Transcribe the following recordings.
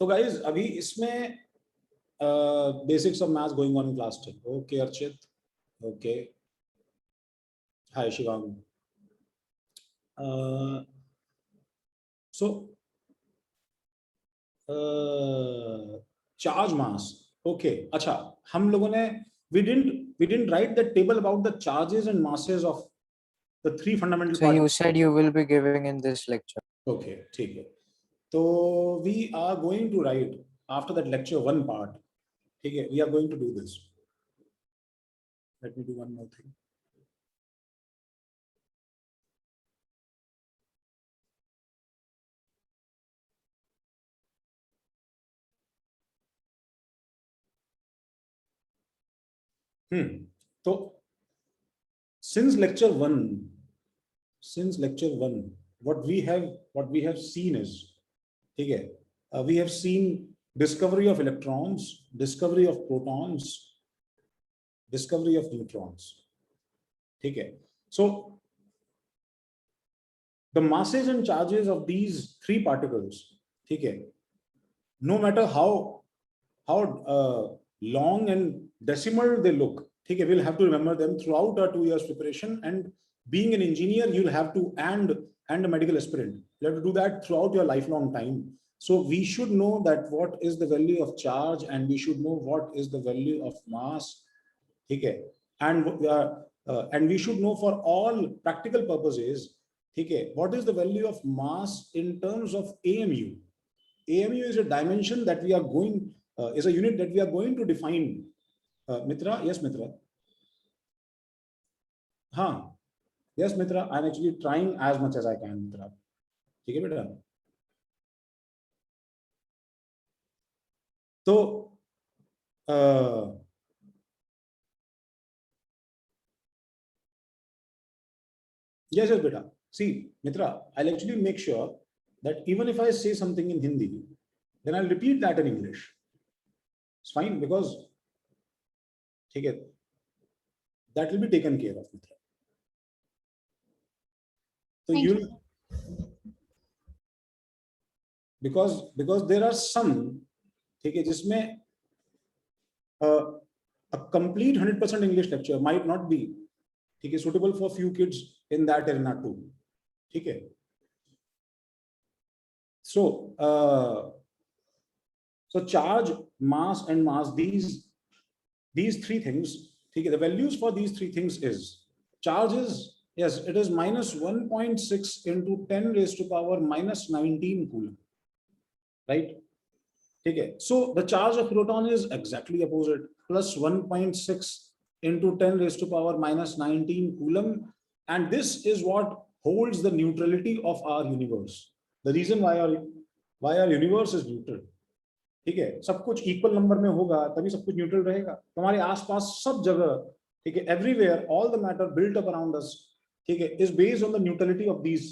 तो गाइज अभी इसमें basics of maths going on class 10. Okay Archit, okay, hi Shivang. So charge mass, okay. अच्छा, हम लोगों ने we didn't write the table about the charges and masses of the three fundamental So you particles. said you will be giving in this lecture. Okay, ठीक है. तो we are going to write after that lecture one part. ठीक है, we are going to do this. Let me do one more thing. तो since lecture one, what we have seen is, ठीक है, we have seen discovery of electrons, discovery of protons, discovery of neutrons. ठीक है. So the masses and charges of these three particles, ठीक है, no matter how long and decimal they look, ठीक है, we'll have to remember them throughout our 2 years preparation. And being an engineer, you'll have to, and a medical aspirant, you have to do that throughout your lifelong time. So we should know that what is the value of charge, and we should know what is the value of mass, ठीक है, and we should know for all practical purposes, ठीक है, what is the value of mass in terms of AMU. AMU is a dimension that we are going, is a unit that we are going to define. Mitra, yes, Mitra. हाँ, yes, Mitra. I'm actually trying as much as I can, Mitra. ठीक है बेटा. तो yes, beta. See, Mitra, I'll actually make sure that even if I say something in Hindi, then I'll repeat that in English. It's fine, because that will be taken care of, Mitra. So you, because there are some, jisme a complete 100% English lecture might not be suitable for few kids in that arena too. Okay. So so charge, mass and mass, these three things, the values for these three things is, charge is, yes, it is minus 1.6 into 10 raised to power minus 19 coulomb, right? Okay. So the charge of proton is exactly opposite, plus 1.6 into 10 raised to power minus 19 coulomb, and this is what holds the neutrality of our universe. The reason why our universe is neutral. ठीक है, सब कुछ equal number में होगा तभी सब कुछ neutral रहेगा. तुम्हारे आसपास सब जगह, ठीक है, everywhere, all the matter built up around us, ठीक है, is based on the neutrality of these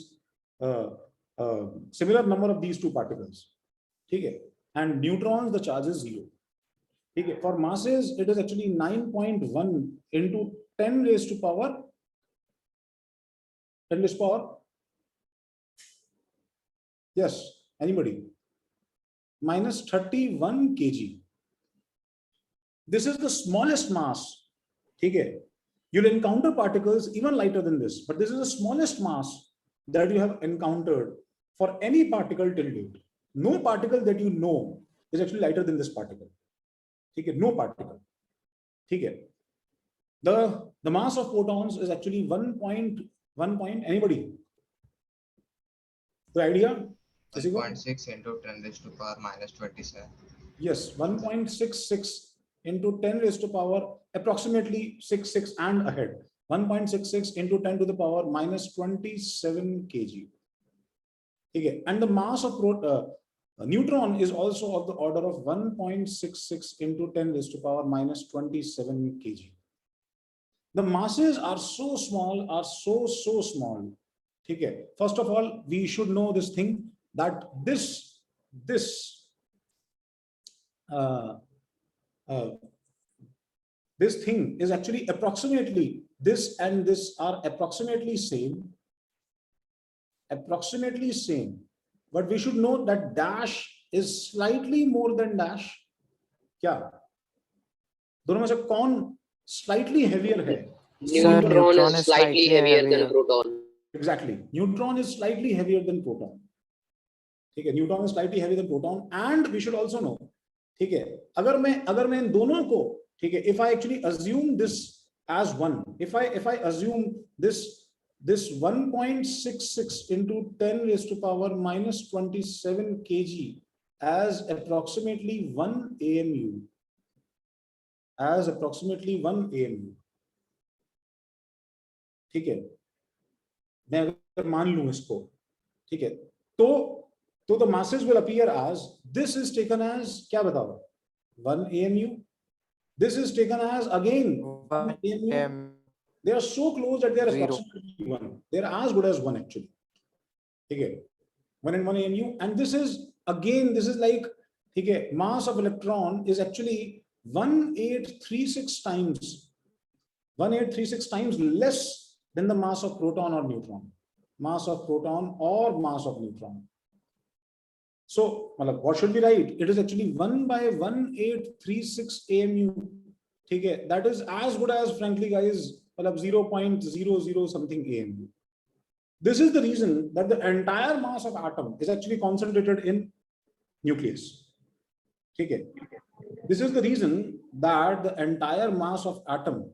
similar number of these two particles. ठीक है, and neutrons the charge is 0. ठीक है, for masses it is actually 9.1 into 10 raised to power 10 raised to power, yes, anybody, minus 31 kg. This is the smallest mass. Okay, you'll encounter particles even lighter than this, but this is the smallest mass that you have encountered for any particle till date. No particle that you know is actually lighter than this particle. Okay, no particle. Okay, the mass of protons is actually 1.1 point, anybody, the idea? 1.6 into 10 raised to power minus 27. Yes, 1.66 into 10 raised to power approximately 66 and ahead. 1.66 into 10 to the power minus 27 kg. Okay, and the mass of neutron is also of the order of 1.66 into 10 raised to power minus 27 kg. The masses are so small, so small. Okay, first of all, we should know this thing, that this thing is actually approximately, this and this are approximately same, but we should know that dash is slightly more than dash. क्या दोनों में से कौन slightly heavier है? Sir, Neutron is slightly heavier than proton. Exactly. Neutron is slightly heavier than proton. ठीक है, neutron is slightly heavier than proton, and we should also know, ठीक है, अगर मैं इन दोनों को, ठीक है, if I actually assume this as one, if I assume this 1.66 into 10 raised to power minus 27 kg as approximately 1 AMU, ठीक है, मैं अगर मान लूं इसको, ठीक है, तो the masses will appear as, this is taken as, क्या बताओ, 1 AMU, this is taken as again 1 AMU. They are so close that they are Zero. approximately 1. They are as good as 1 actually. Okay, 1 and 1 AMU, and this is again, this is like, okay, mass of electron is actually 1836 times less than the mass of proton or neutron. Mass of proton or mass of neutron. So, what should be right? It is actually 1 by 1836 AMU. Okay, that is as good as, frankly, guys, 0.00 something AMU. This is the reason that the entire mass of atom is actually concentrated in nucleus. Okay, this is the reason that the entire mass of atom,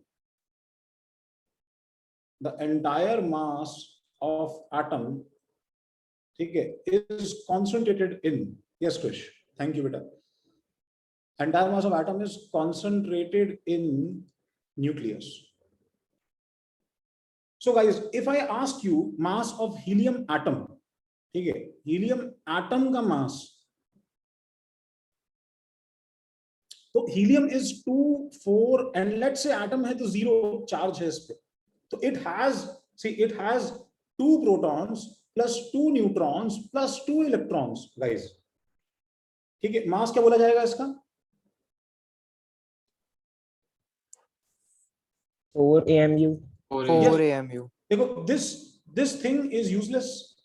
okay, is concentrated in, yes, Krish, thank you, beta. Entire mass of atom is concentrated in nucleus. So guys, if I ask you mass of helium atom, okay, helium atom ka mass, so helium is 2, 4, and let's say atom hai to 0 charge hai is pe. So it has 2 protons plus 2 neutrons plus 2 electrons, guys. ठीक है, मास क्या बोला जाएगा इसका? 4 AMU. 4 AMU. देखो, this thing is useless.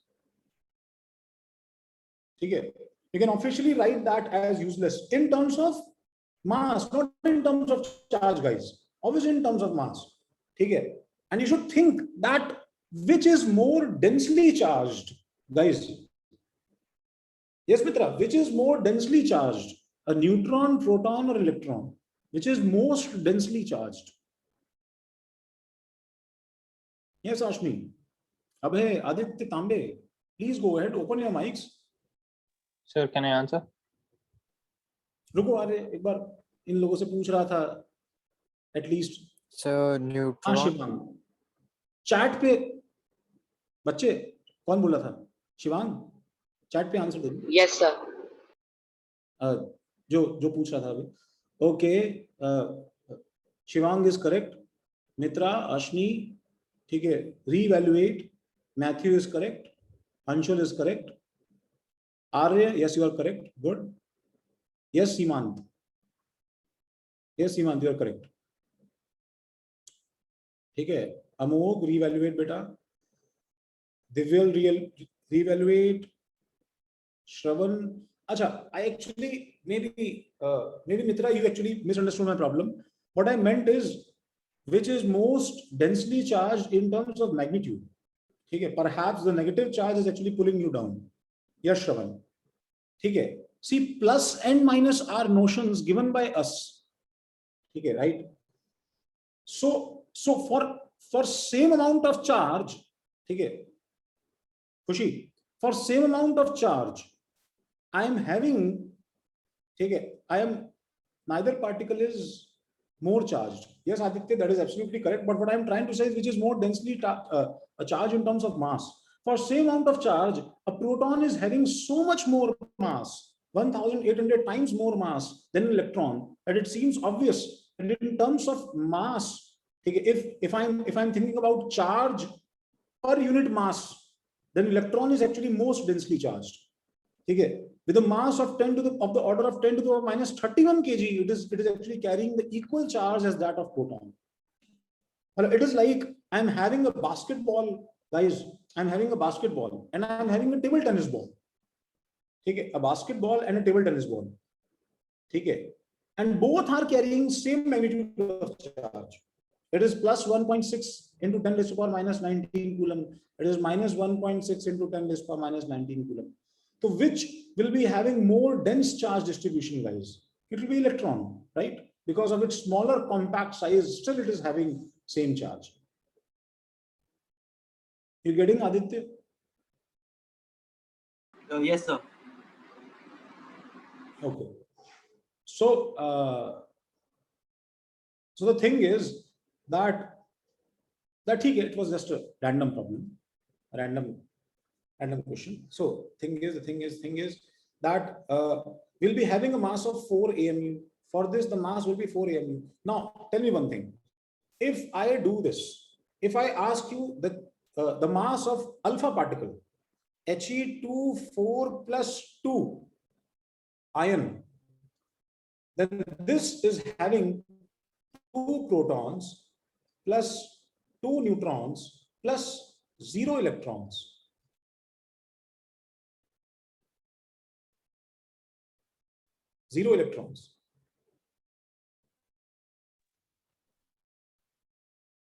ठीक है, you can officially write that as useless in terms of mass, not in terms of charge, guys. Obviously in terms of mass. ठीक है, and you should think that which is more densely charged, guys. Yes, Mitra, which is more densely charged, a neutron, proton, or electron? Which is most densely charged? Yes, Ashmi. Abhay, Aditya Tambe, please go ahead, open your mics. Sir, can I answer? रुको, अरे एक बार इन लोगों से पूछ रहा था, at least. Sir, हाँ, neutron. Shivang, chat पे बच्चे कौन बोला था? शिवांग, चैट पे आंसर दे। Yes, sir. जो पूछ रहा था अभी। Okay, Shivang is correct, Mitra, Ashni, ठीक है, reevaluate, Matthew is correct, Anshul is correct, Arya, yes you are correct, good, yes Seemant, you are correct, ठीक है, अमोघ रीवैल्यूएट बेटा, दिव्यल रीवैल्यूएट, श्रवण, अच्छा, I actually maybe Mitra, you actually misunderstood my problem. What I meant is which is most densely charged in terms of magnitude. Okay, perhaps the negative charge is actually pulling you down. Yes, Shravan. Okay, see, plus and minus are notions given by us. Okay, right? So for same amount of charge, okay, Khushi, for same amount of charge, I am having, okay, neither particle is more charged. Yes, Aditya, that is absolutely correct. But what I am trying to say is which is more densely charged in terms of mass. For same amount of charge, a proton is having so much more mass, 1,800 times more mass than an electron, that it seems obvious. And in terms of mass, okay, if I'm thinking about charge per unit mass, then electron is actually most densely charged. Okay, with a mass of of the order of 10 to the power minus 31 kg, it is actually carrying the equal charge as that of proton. Well, it is like I'm having a basketball, guys. I'm having a basketball and I'm having a table tennis ball. ठीक है, a basketball and a table tennis ball, ठीक है, and both are carrying same magnitude of charge. It is plus 1.6 into 10 raised to power minus 19 coulomb. It is minus 1.6 into 10 raised to power minus 19 coulomb. So which will be having more dense charge distribution, guys? It will be electron, right? Because of its smaller compact size, still it is having same charge. You getting, Aditya? Yes, sir. Okay. So, so the thing is that it was just a random problem, random question. So thing is that we'll be having a mass of 4 AMU. For this, the mass will be 4 AMU. Now, tell me one thing. If I do this, if I ask you the mass of alpha particle, He2 4 + 2 ion, then this is having 2 protons plus 2 neutrons plus 0 electrons. Zero electrons.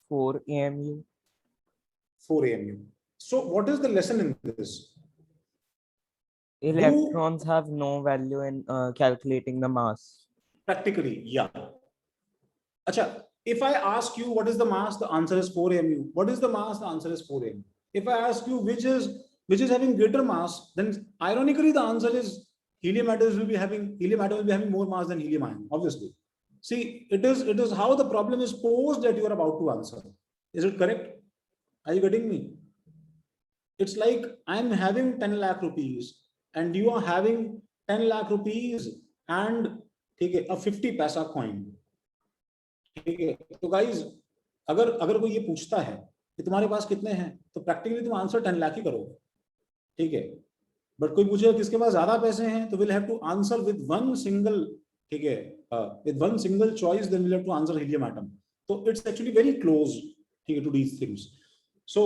4 AMU. 4 AMU. So what is the lesson in this? Electrons have no value in calculating the mass. Practically, yeah. Acha, if I ask you what is the mass, the answer is 4 AMU. What is the mass? The answer is 4 AMU. If I ask you which is having greater mass, then ironically the answer is helium atoms will be having more mass than helium ion, obviously. See, it is how the problem is posed that you are about to answer. Is it correct? Are you getting me? It's like I'm having 10 lakh rupees and you are having 10 lakh rupees and a 50 paisa coin. ठीक है, तो guys अगर कोई ये पूछता है कि तुम्हारे पास कितने हैं, तो प्रैक्टिकली तुम आंसर 10 लाख ही करोगे, ठीक है. बट कोई पूछेगा किसके पास ज्यादा पैसे हैं, तो will have to answer with one single, ठीक है, with one single choice, then will have to answer helium atom. तो इट्स एक्चुअली वेरी क्लोज, ठीक है, to these things. So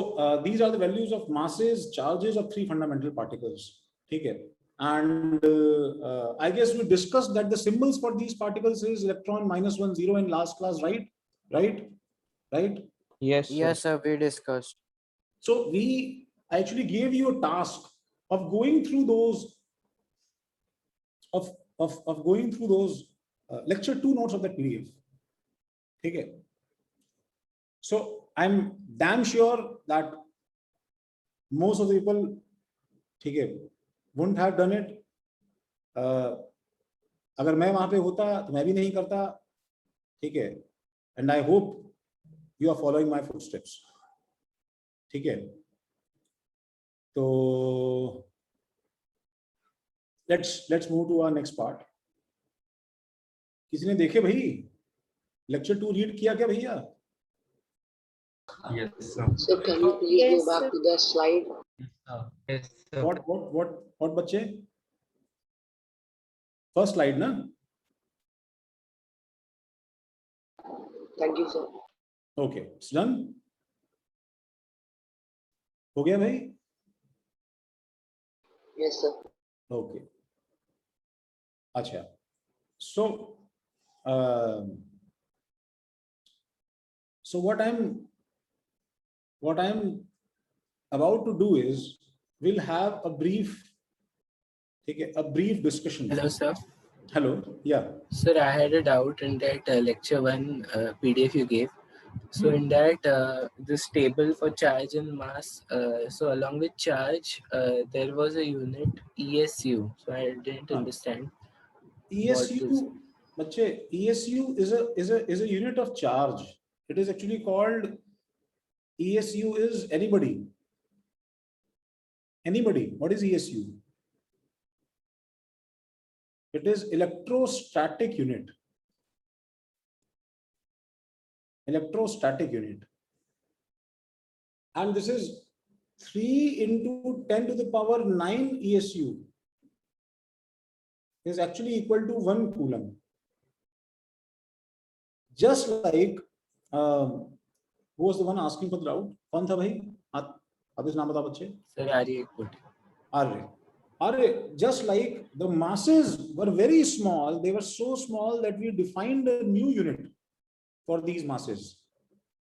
these are the values of masses, charges of 3 fundamental particles. Okay. And I guess we discussed that the symbols for these particles is electron, -1, 0 in last class, right? Right? Yes, sir. Yes, sir, we discussed. So I actually gave you a task of going through those lecture 2 notes of that PDF. Okay. So I'm damn sure that most of the people, ठीक है, wouldn't have done it. अगर मैं वहां पे होता तो मैं भी नहीं करता, ठीक है. And I hope you are following my footsteps. ठीक है. तो let's move to our next part. किसी ने देखे भाई lecture 2 रीड किया क्या भैया? Yes, sir. So can you please go back to the slide? Yes, sir. What बच्चे? First slide ना? Thank you, sir. Okay, it's done. हो गया भाई? Yes, sir. Okay. अच्छा. So what I'm about to do is we'll have a brief discussion. Hello, sir. Hello. Yeah. Sir, I had a doubt in that lecture 1 PDF you gave. So in that this table for charge and mass, so along with charge, there was a unit ESU. So I didn't understand. ESU, बच्चे, ESU is a unit of charge. It is actually called, ESU is anybody. What is ESU? It is electrostatic unit. And this is 3 into 10 to the power 9 ESU is actually equal to 1 coulomb. Just like who was the one asking for the doubt? कौन था भाई? आप इस नाम बता बच्चे. Sir, Arya Koti. Arya. are just like the masses were very small, they were so small that we defined a new unit for these masses.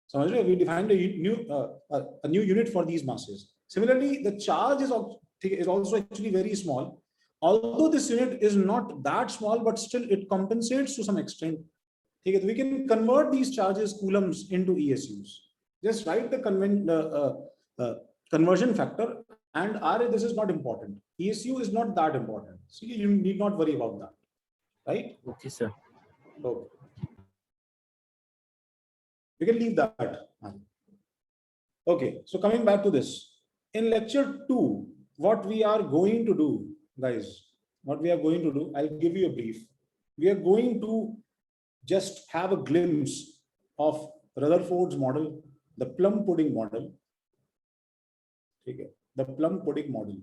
So we defined a new unit for these masses. Similarly, the charge is also actually very small. Although this unit is not that small, but still it compensates to some extent. We can convert these charges, coulombs, into ESUs. Just write the conversion factor, and this is not important. ESU is not that important. So you need not worry about that, right? Okay, sir. Okay. We can leave that. Okay, so coming back to this. In lecture 2, what we are going to do, guys, I'll give you a brief. We are going to just have a glimpse of Rutherford's model, the plum pudding model. Okay, the plum pudding model.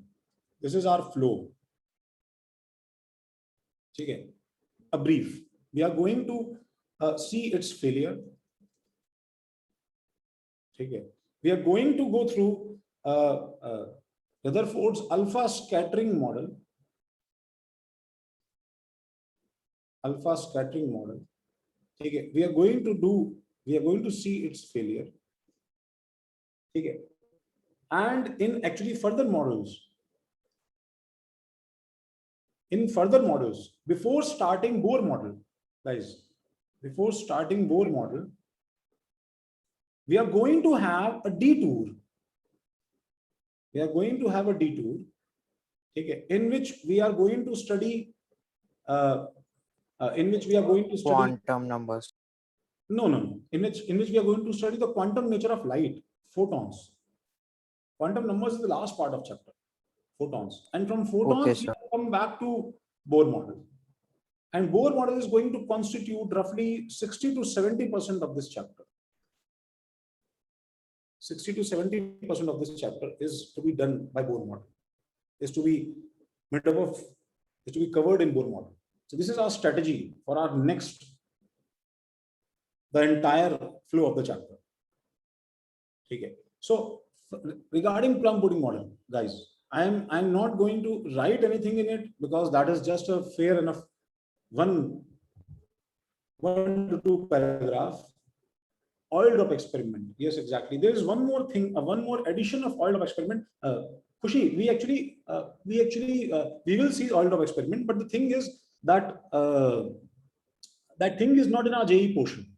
This is our flow. Okay, a brief. We are going to see its failure. Okay, we are going to go through Rutherford's alpha scattering model. Okay, we are going to see its failure. Okay, and in actually further models, before starting Bohr model, guys, we are going to have a detour. Okay, in which we are going to study. Quantum numbers. No. In which we are going to study the quantum nature of light, photons. Quantum numbers is the last part of chapter, photons. And from photons, Okay, we sir. come back to Bohr model. And Bohr model is going to constitute roughly 60 to 70% of this chapter. 60 to 70% of this chapter is to be done by Bohr model, is to be covered in Bohr model. So this is our strategy for our the entire flow of the chapter. Okay. So regarding plum pudding model, guys, I'm not going to write anything in it because that is just a fair enough one to two paragraph. Oil drop experiment. Yes, exactly. There is one more thing, one more addition of oil drop experiment. Khushi, we will see oil drop experiment, but the thing is that that thing is not in our JEE portion.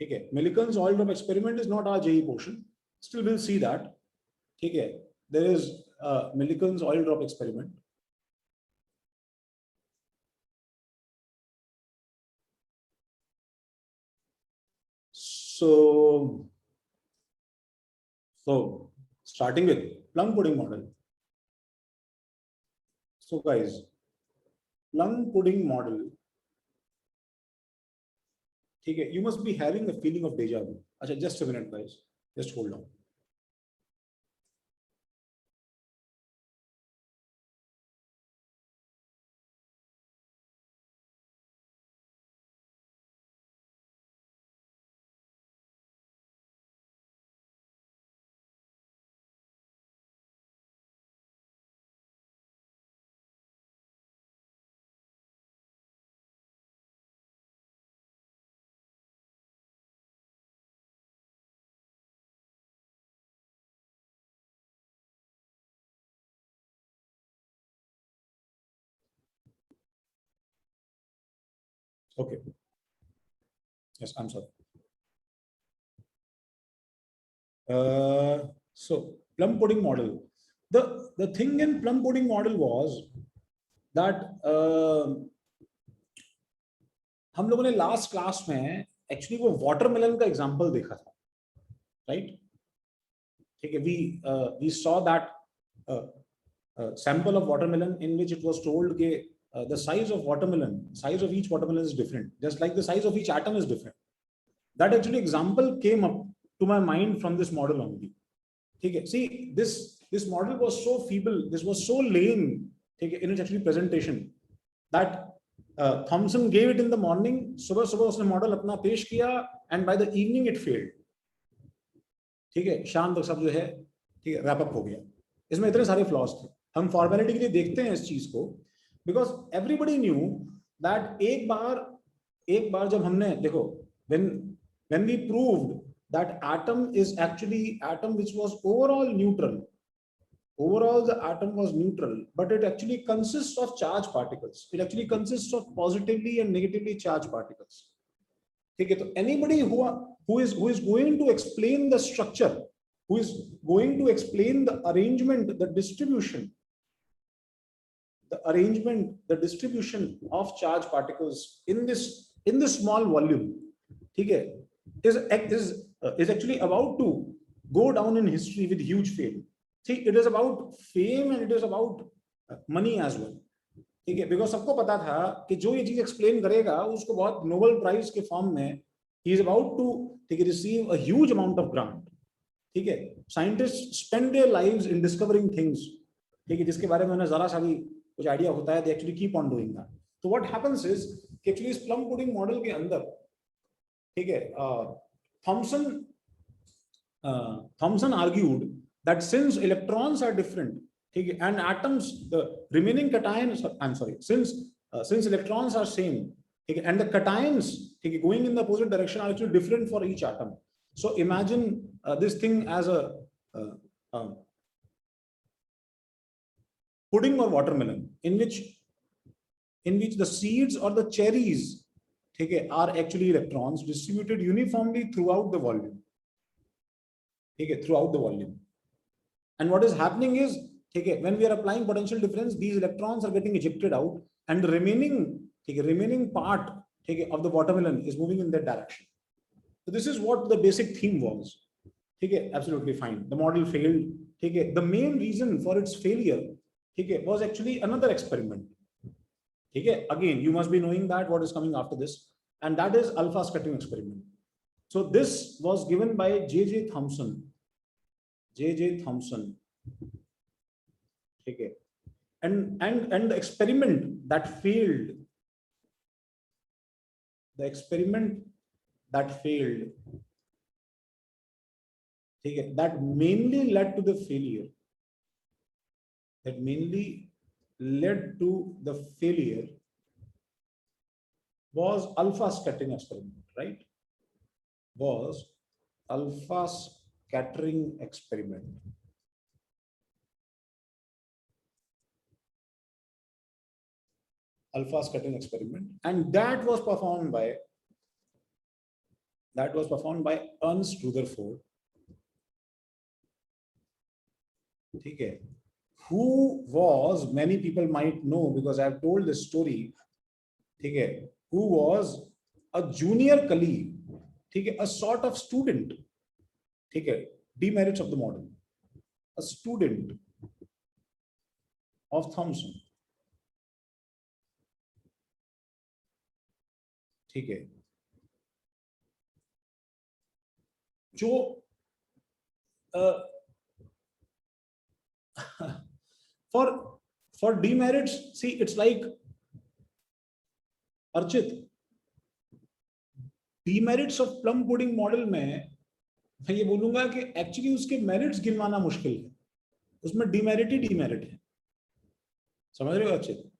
Okay, Millikan's oil drop experiment is not our JEE portion. Still, we'll see that. Okay, there is Millikan's oil drop experiment. So starting with plum pudding model. So guys, plum pudding model. Okay, you must be having a feeling of deja vu. Achha, just a minute, guys. Just hold on. Okay. Yes, I'm sorry. So plum pudding model. The thing in plum pudding model was that हम लोगों ने last class में actually वो watermelon का example देखा था, right? Okay, we saw that sample of watermelon in which it was told that the size of each watermelon is different, just like the size of each atom is different. That actually example came up to my mind from this model only. Okay, see, this model was so feeble, this was so lame in its actually presentation that Thomson gave it in the morning, सुबह उसने model अपना पेश किया, and by the evening it failed. ठीक है, शाम तक सब जो है ठीक है wrap up हो गया. इसमें इतने सारे flaws थे. हम फॉर्मेलिटी के लिए देखते हैं इस चीज को, बिकॉज एवरीबडी न्यू दैट एक बार जब हमने देखो, when we proved that atom is actually atom which was overall neutral, overall the atom was neutral, but it actually consists of charged particles. It actually consists of positively and negatively charged particles. ठीक है, तो anybody who is going to explain the structure, who is going to explain the arrangement, the distribution of charged particles in this small volume, ठीक है, is actually about to go down in history with huge fame. See, it is about fame and it is about money as well. ठीक है, because सबको पता था कि जो ये चीज एक्सप्लेन करेगा उसको बहुत नोबेल प्राइज के फॉर्म में he is about to receive a huge amount of grant. ठीक है, scientist spend their lives in discovering things, ठीक है, जिसके बारे में उन्हें जरा सा भी कुछ आइडिया होता है, they actually keep on doing that. तो व्हाट हैपेंस इज कि एक्चुअली इस प्लम पुडिंग मॉडल के अंदर, ठीक है, Thomson argued that since electrons are different, okay, and atoms, the remaining cations, I'm sorry, since electrons are same, okay, and the cations, okay, going in the opposite direction are actually different for each atom. So imagine this thing as a pudding or watermelon, in which the seeds or the cherries, okay, are actually electrons distributed uniformly throughout the volume, okay, throughout the volume. And what is happening is, okay, when we are applying potential difference, these electrons are getting ejected out, and the remaining part, okay, of the watermelon is moving in that direction. So this is what the basic theme was. Okay, absolutely fine. The model failed. Okay, the main reason for its failure, okay, was actually another experiment. Okay, again, you must be knowing that what is coming after this, and that is alpha scattering experiment. So this was given by J.J. Thomson. Okay, and the experiment that failed, okay, that mainly led to the failure. Was alpha scattering experiment, right? Was alpha scattering experiment. Alpha scattering experiment, and that was performed by Ernst Rutherford. Okay, who was, many people might know because I have told this story. Okay, who was a junior colleague, okay, a sort of student. Okay, demerits of the model, a student of Thomson. ठीक है, जो for demerits, see, it's like Archit, demerits of plum pudding model में मैं ये बोलूंगा कि actually उसके merits गिनवाना मुश्किल है, उसमें डिमेरिट ही डिमेरिट है, समझ रहे हो अच्छे?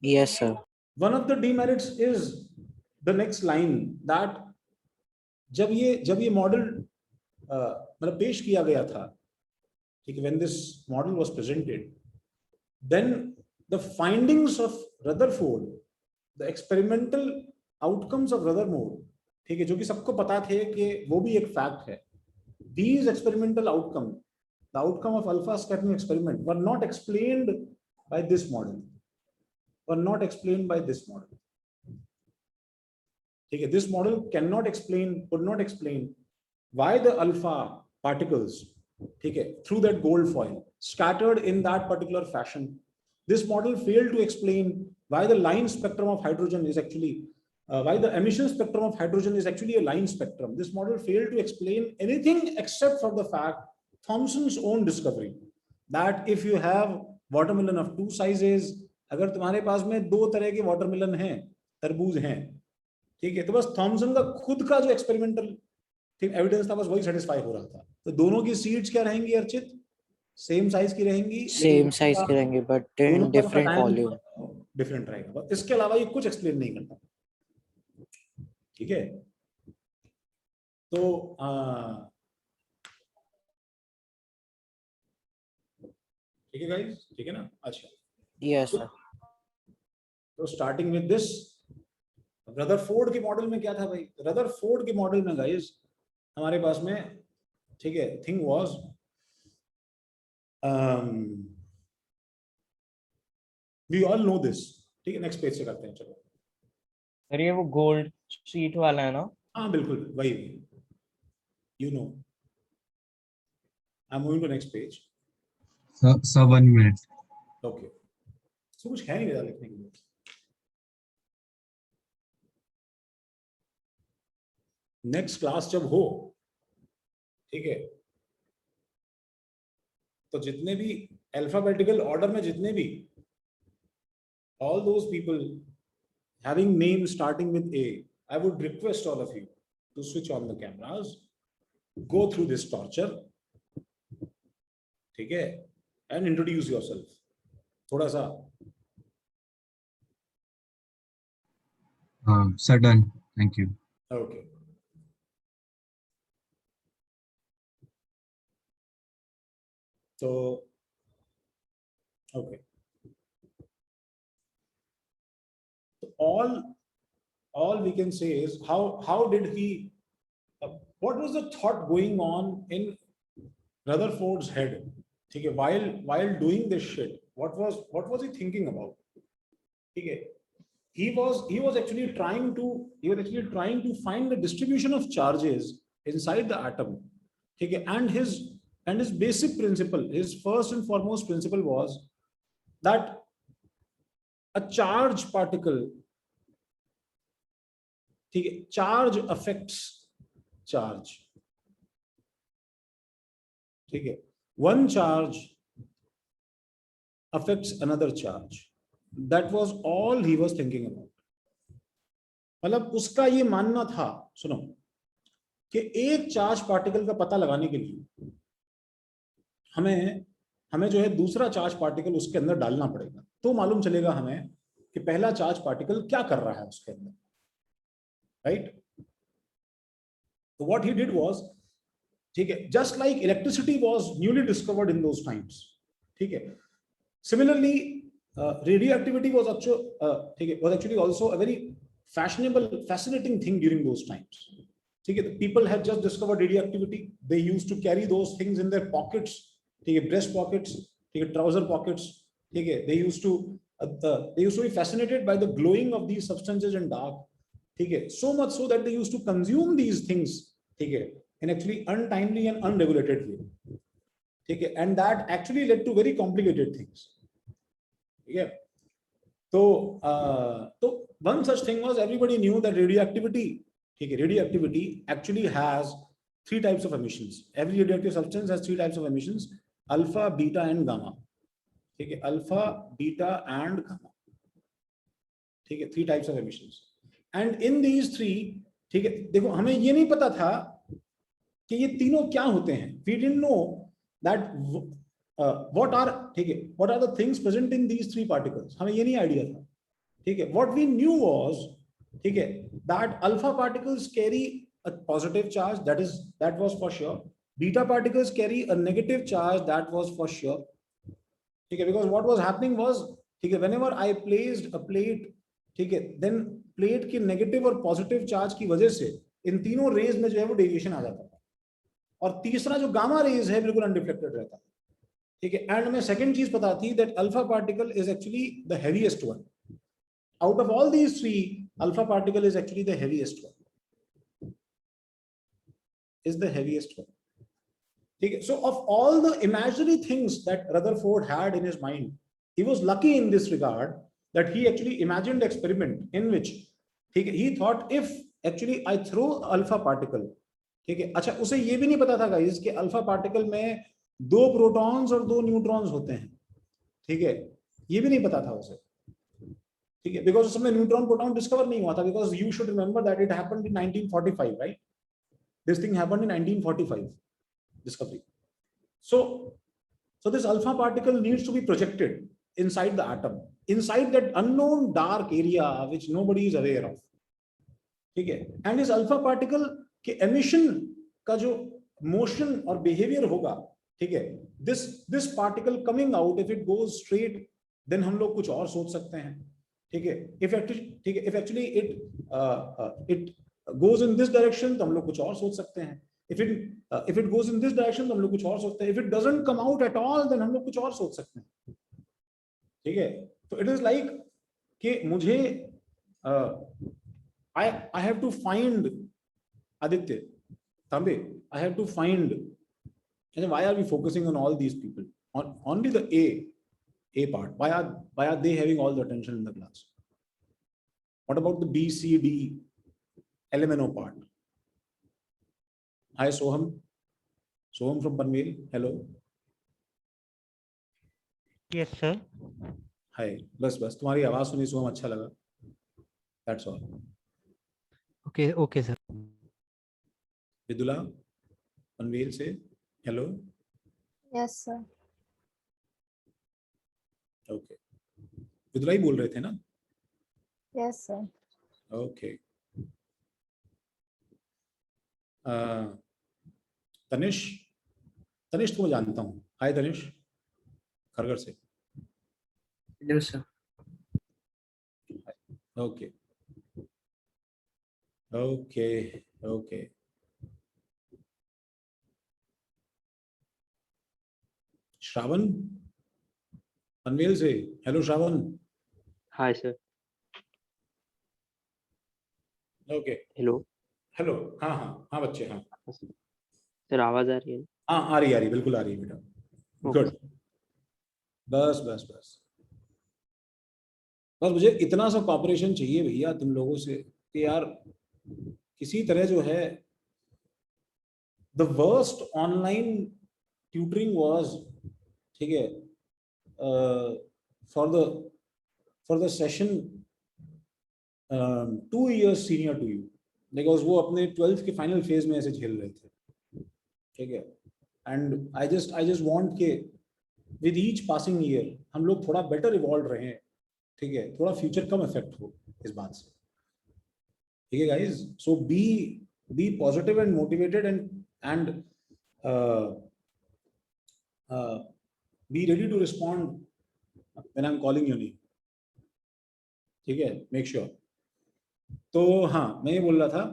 Yes, sir. One of the demerits is the next line that जब ये मॉडल मतलब पेश किया गया था, ठीक है, when this model was presented, then the findings of Rutherford, the experimental outcomes of Rutherford, ठीक है, जो कि सबको पता थे कि वो भी एक फैक्ट है, these experimental outcome, the outcome of alpha scattering experiment were not explained by this model. ठीक है, this model could not explain why the alpha particles, ठीक है, through that gold foil scattered in that particular fashion. This model failed to explain why the line spectrum of hydrogen is actually why the emission spectrum of hydrogen is actually a line spectrum. This model failed to explain anything except for the fact, Thomson's own discovery, that if you have watermelon of two sizes, अगर तुम्हारे पास में दो तरह के watermelon हैं, तरबूज हैं, ठीक है, तो बस थॉमसन का खुद का जो एक्सपेरिमेंटल एविडेंस था बस वही सेटिस्फाई हो रहा था. तो दोनों की सीड्स क्या रहेंगी अर्चित? सेम साइज की रहेंगी, सेम साइज के रहेंगे but in different volume. Different रहेगा, बस इसके अलावा ये कुछ एक्सप्लेन नहीं करता। ठीक है, तो ठीक है गाइस, ठीक है ना? अच्छा, यस सर। तो स्टार्टिंग विद दिस, रदरफोर्ड के मॉडल में क्या था भाई? रदरफोर्ड के मॉडल में गाइस हमारे पास में, ठीक है, thing was we all know this. ठीक है, नेक्स्ट पेज से करते हैं, चलो। सर ये वो गोल्ड शीट वाला है ना? हाँ बिल्कुल वही, you know. I am moving to next page. Sir, 1 minute. Okay, so कुछ है नहीं मेरा लिखने के लिए। नेक्स्ट क्लास जब हो, ठीक है, तो जितने भी अल्फाबेटिकल ऑर्डर में जितने भी all those people having names starting with A, I would request all of you to switch on the cameras, go through this torture, ठीक है, and introduce yourself. थोड़ा सा। Sir, done. Thank you. Okay. So, okay. So all we can say is how did he? What was the thought going on in Rutherford's head? ठीक है, while doing this shit, what was he thinking about? ठीक है, he was actually trying to find the distribution of charges inside the atom. ठीक है, and his basic principle, his first and foremost principle was that a charge particle, ठीक है, charge affects charge. ठीक है, one charge affects another charge. That was all he was thinking about. मतलब उसका ये मानना था, सुनो, कि एक चार्ज पार्टिकल का पता लगाने के लिए हमें जो है दूसरा चार्ज पार्टिकल उसके अंदर डालना पड़ेगा, तो मालूम चलेगा हमें कि पहला चार्ज पार्टिकल क्या कर रहा है उसके अंदर, राइट? तो व्हाट ही डिड वाज, ठीक है, just like electricity was newly discovered in those times, ठीक है, similarly radioactivity was actually also a very fascinating thing during those times. ठीक है, people had just discovered radioactivity. They used to carry those things in their pockets, ठीक है, breast pockets, ठीक है, trouser pockets, ठीक है, they used to be fascinated by the glowing of these substances in dark, ठीक है, so much so that they used to consume these things, ठीक है, in actually untimely and unregulated way, ठीक है, and that actually led to very complicated things. ठीक है, तो one such thing was, everybody knew that radioactivity, ठीक है, radioactivity actually has 3 types of emissions. Every radioactive substance has 3 types of emissions: alpha, beta and gamma. ठीक है, alpha, beta and gamma, ठीक है, 3 types of emissions. And in these 3, ठीक है, देखो हमें ये नहीं पता था कि ये तीनों क्या होते हैं. We didn't know that what are the things present in these 3 particles. हमें ये नहीं आइडिया था, ठीक है. What we knew was, ठीक है, that alpha particles carry a positive charge, that was for sure. Beta particles carry a negative charge, that was for sure, ठीक है, because what was happening was, ठीक है, whenever I placed a plate, ठीक है, then plate की negative और positive charge की वजह से इन तीनों रेज में जो है वो डेविएशन आ जाता था, और तीसरा जो गामा रेज है बिल्कुल अनरिफ्लेक्टेड रहता है, ठीक है. एंड में सेकंड चीज पता थी that alpha particle is actually the heaviest one out of all these 3. Alpha particle is actually the heaviest one, ठीक है. So of all the imaginary things that Rutherford had in his mind, he was lucky in this regard that he actually imagined experiment in which, ठीक है, he thought if actually I throw alpha particle, ठीक है. अच्छा, उसे ये भी नहीं पता था गाइस कि अल्फा पार्टिकल में 2 प्रोटॉन्स और 2 न्यूट्रॉन्स होते हैं, ठीक है, ये भी नहीं पता था उसे, ठीक है, बिकॉज उस समय न्यूट्रॉन प्रोटॉन डिस्कवर नहीं हुआ था, because you should remember that it happened in 1945, right? This thing happened in 1945 discovery. So So this alpha particle needs to be projected inside the atom, inside that unknown dark area which nobody is aware of. ठीक है, and इस alpha particle के emission का जो motion और behavior होगा, ठीक है, this particle coming out, if it goes straight, then हम लोग कुछ और सोच सकते हैं. ठीक है, if actually it goes in this direction तो हम लोग कुछ और सोच सकते हैं. If it goes in this direction तो हम लोग कुछ और सोचते हैं. If it doesn't come out at all then हम लोग कुछ और सोच सकते हैं. ठीक है, तो it is like कि मुझे I have to find Aditya, Tambe, I have to find, and why are we focusing on all these people? On only the A part. Why are they having all the attention in the class? What about the B, C, D, LMNO part? Hi Soham from Panvel. Hello. Yes, sir. Hi. बस तुम्हारी आवाज सुनी सोहम, अच्छा लगा. That's all. Okay, sir. Vidula Panvel से. Hello. Yes, sir. Okay. Vidula ही बोल रहे थे ना? Yes, sir. Okay. तनिष तुम्हें जानता हूँ. हाय तनिष, खरगर से. Hello, sir. Okay. Shravan Panvel से. Hello Shravan. Hi, sir. Okay. Hello. हाँ बच्चे, हाँ सर आवाज आ रही है? हाँ आ रही बिल्कुल आ रही है बेटा. गुड. बस मुझे इतना सा कॉपरेशन चाहिए भैया तुम लोगों से कि यार किसी तरह जो है, the worst online tutoring was, ठीक है, for the session 2 years senior to you, because वो अपने 12th के फाइनल फेज में ऐसे झेल रहे थे. ठीक है, एंड आई जस्ट वांट के विद ईच पासिंग ईयर हम लोग थोड़ा बेटर इवॉल्व रहे. ठीक है, थोड़ा फ्यूचर कम इफेक्ट हो इस बात से. ठीक है guys, so be positive and motivated and be ready to respond when I am calling your name. ठीक है, मेक श्योर. तो हाँ, मैं ये बोल रहा था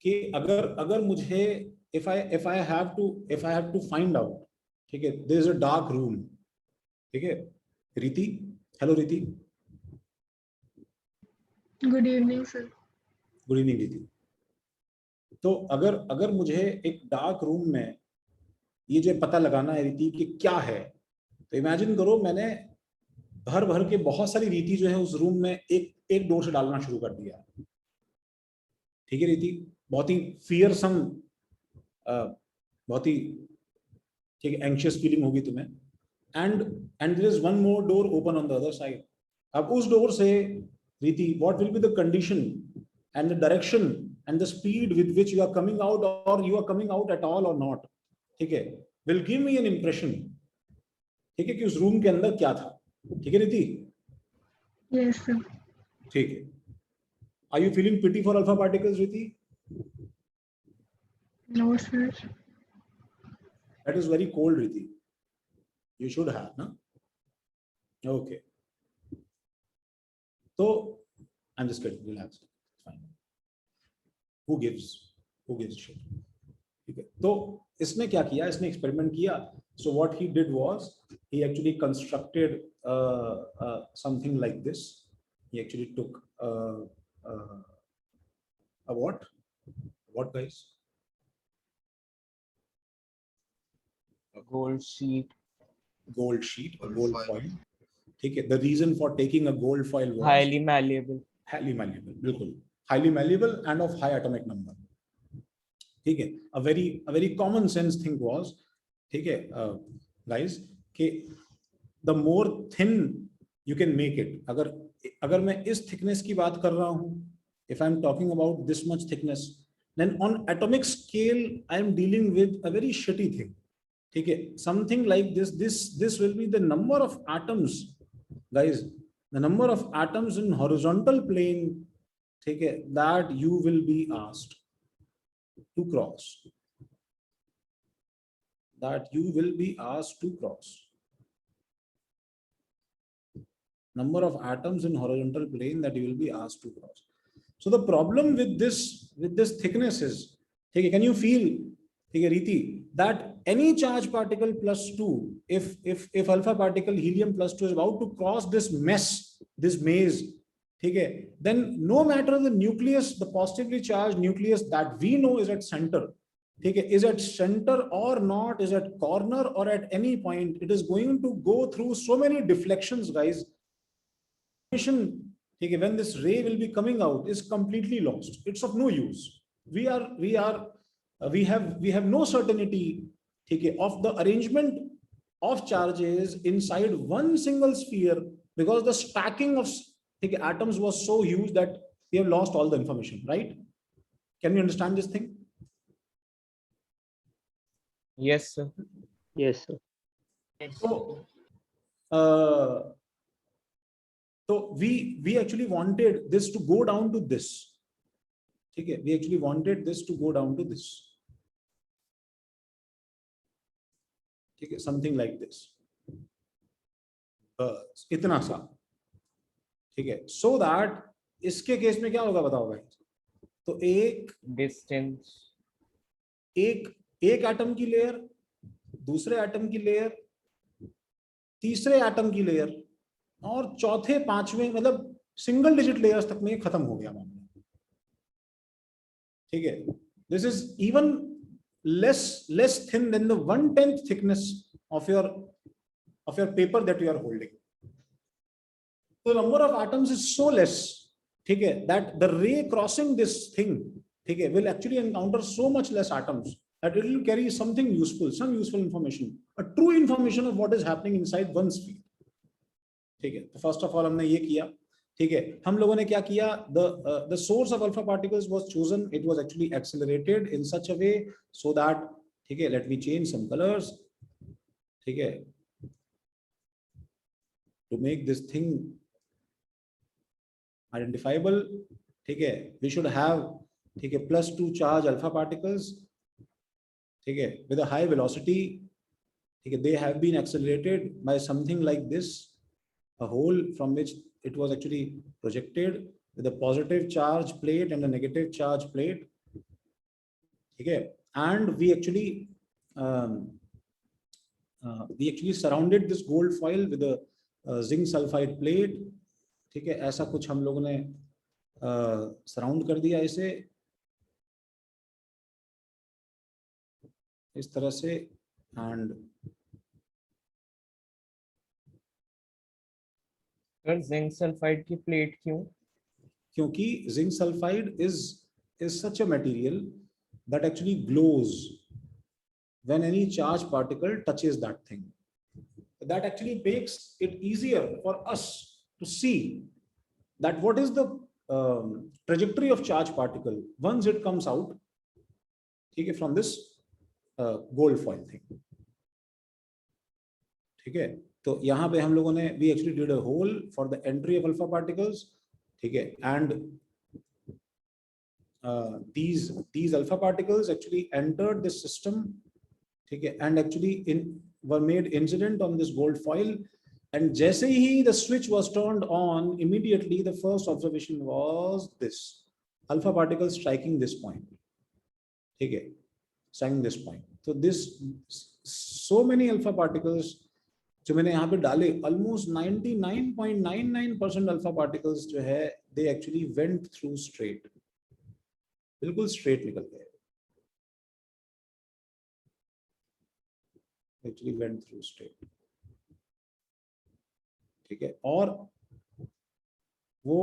कि अगर मुझे if I have to find out, ठीक है, there is a dark room. ठीक है, रीति. हेलो रीति. Good evening, sir. Good evening रीति. तो अगर मुझे एक डार्क रूम में ये जो पता लगाना है रीति कि क्या है, तो इमेजिन करो मैंने भर के बहुत सारी रीति जो है उस रूम में एक डोर से डालना शुरू कर दिया. ठीक है रीति, बहुत ही फियरसम, बहुत ही ठीक है एंशियस फीलिंग होगी तुम्हें. And there is one more door open on the other side. अब उस डोर से रीति, what will be the condition and the direction and the speed with which you are coming out, or you are coming out at all or not, ठीक है, will give me an impression. ठीक है, कि उस room के अंदर क्या था. ठीक है रीति. Yes, sir. ठीक है. Are you feeling pity for alpha particles, रीति? No, sir. That is very cold, रीति. You should have, na? Okay. So I'm just kidding. Relax. Fine. Who gives shit? ठीक है, तो इसने क्या किया, इसने एक्सपेरिमेंट किया. So what he did was he actually constructed something like this. He actually took a what guys? A gold sheet or gold foil. ठीक है, the reason for taking a gold foil was highly malleable, बिल्कुल, highly malleable and of high atomic number. ठीक है, a very common sense thing was, ठीक है guys, कि the more thin you can make it. अगर मैं इस thickness की बात कर रहा हूँ, if I'm talking about this much thickness, then on atomic scale I am dealing with a very shitty thing. ठीक है, something like this will be the number of atoms, guys, the number of atoms in horizontal plane, ठीक है, that you will be asked to cross, that you will be asked to cross. Number of atoms in horizontal plane that you will be asked to cross. So the problem with this thickness is, okay, can you feel, okay, Riti, that any charge particle plus 2, if alpha particle helium plus 2 is about to cross this mess, this maze, okay, then no matter the nucleus, the positively charged nucleus that we know is at center, okay, is at center or not, is at corner or at any point, it is going to go through so many deflections, guys. When this ray will be coming out is completely lost. It's of no use. We have no certainty, okay, of the arrangement of charges inside one single sphere, because the stacking of, okay, atoms was so huge that we have lost all the information, right? Can we understand this thing? Yes, sir. Yes, sir. So we actually wanted this to go down to this. Okay, we actually wanted this to go down to this. Okay, something like this. इतना सा, ठीक है, so that इसके case में क्या होगा बताओ भाई? तो एक Distance. एक एटम की लेयर, दूसरे एटम की लेयर, तीसरे एटम की लेयर, और चौथे पांचवें, मतलब सिंगल डिजिट लेयर्स तक में खत्म हो गया मामला, ठीक है. This is even less thin than the 1/10 thickness of your paper that you are holding. The number of atoms is so less, ठीक है, that the ray crossing this thing, ठीक है, will actually encounter so much less atoms that it will carry something useful, some useful information, a true information of what is happening inside one sphere. ठीक है, तो first of all हमने ये किया, ठीक है. हम लोगों ने क्या किया, the source of alpha particles was chosen, it was actually accelerated in such a way so that, ठीक है, let me change some colors, ठीक है, to make this thing identifiable, ठीक है. We should have, ठीक है, +2 charge alpha particles, ठीक है, with a high velocity, ठीक है, they have been accelerated by something like this, a hole from which it was actually projected with a positive charge plate and a negative charge plate, okay, and we actually surrounded this gold foil with a zinc sulfide plate, ठीक है. ऐसा कुछ हम लोगों ने surround कर दिया इसे इस तरह से. एंड जिंक सल्फाइड की प्लेट क्यों? क्योंकि zinc sulphide is such a material that actually glows when any charged particle touches that thing. That actually makes it easier for us to see that what is the trajectory of charged particle once it comes out, ठीक है, from this gold foil thing, ठीक है. तो यहाँ पे हम लोगों ने we actually did a hole for the entry of alpha particles, ठीक है, and these alpha particles actually entered this system, ठीक है, and actually were made incident on this gold foil, and जैसे ही the switch was turned on, immediately the first observation was this alpha particle striking this point, ठीक है, striking this point. So this so many alpha particles जो मैंने यहाँ पे डाले, almost 99.99% alpha particles जो है they actually went through straight, बिल्कुल straight निकल गए, actually went through straight, ठीक है. और वो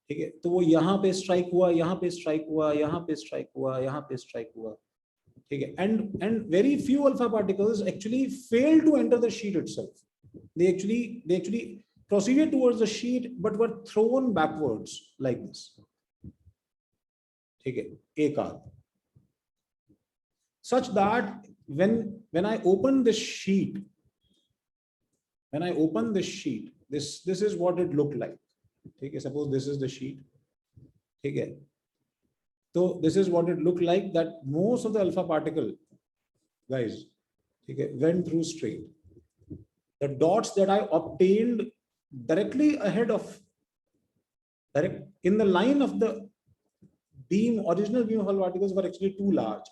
ठीक है, तो वो यहाँ पे स्ट्राइक हुआ, यहाँ पे स्ट्राइक हुआ, यहाँ पे स्ट्राइक हुआ, यहाँ पे स्ट्राइक हुआ, ठीक है. and very few alpha particles actually failed to enter the sheet itself. They actually proceeded towards the sheet but were thrown backwards like this, ठीक है, एक आध, such that when I open this sheet, this is what it looked like. ठीक है, suppose this is the sheet. ठीक है, so this is what it looked like, that most of the alpha particle, guys, ठीक है, went through straight. The dots that I obtained directly ahead of, in the line of the beam, original beam of alpha particles were actually too large.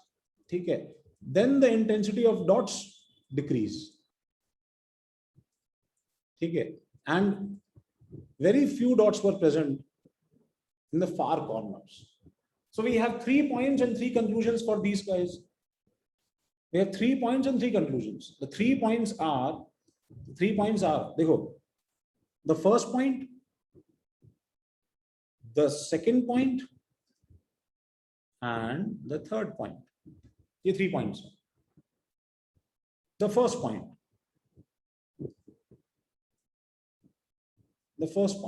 ठीक है, then the intensity of dots decrease. ठीक है, and very few dots were present in the far corners. So we have 3 points and 3 conclusions for these guys. We have 3 points and 3 conclusions. The 3 points are, देखो, the first point, the second point, and the third point. ये 3 points. The first point. The first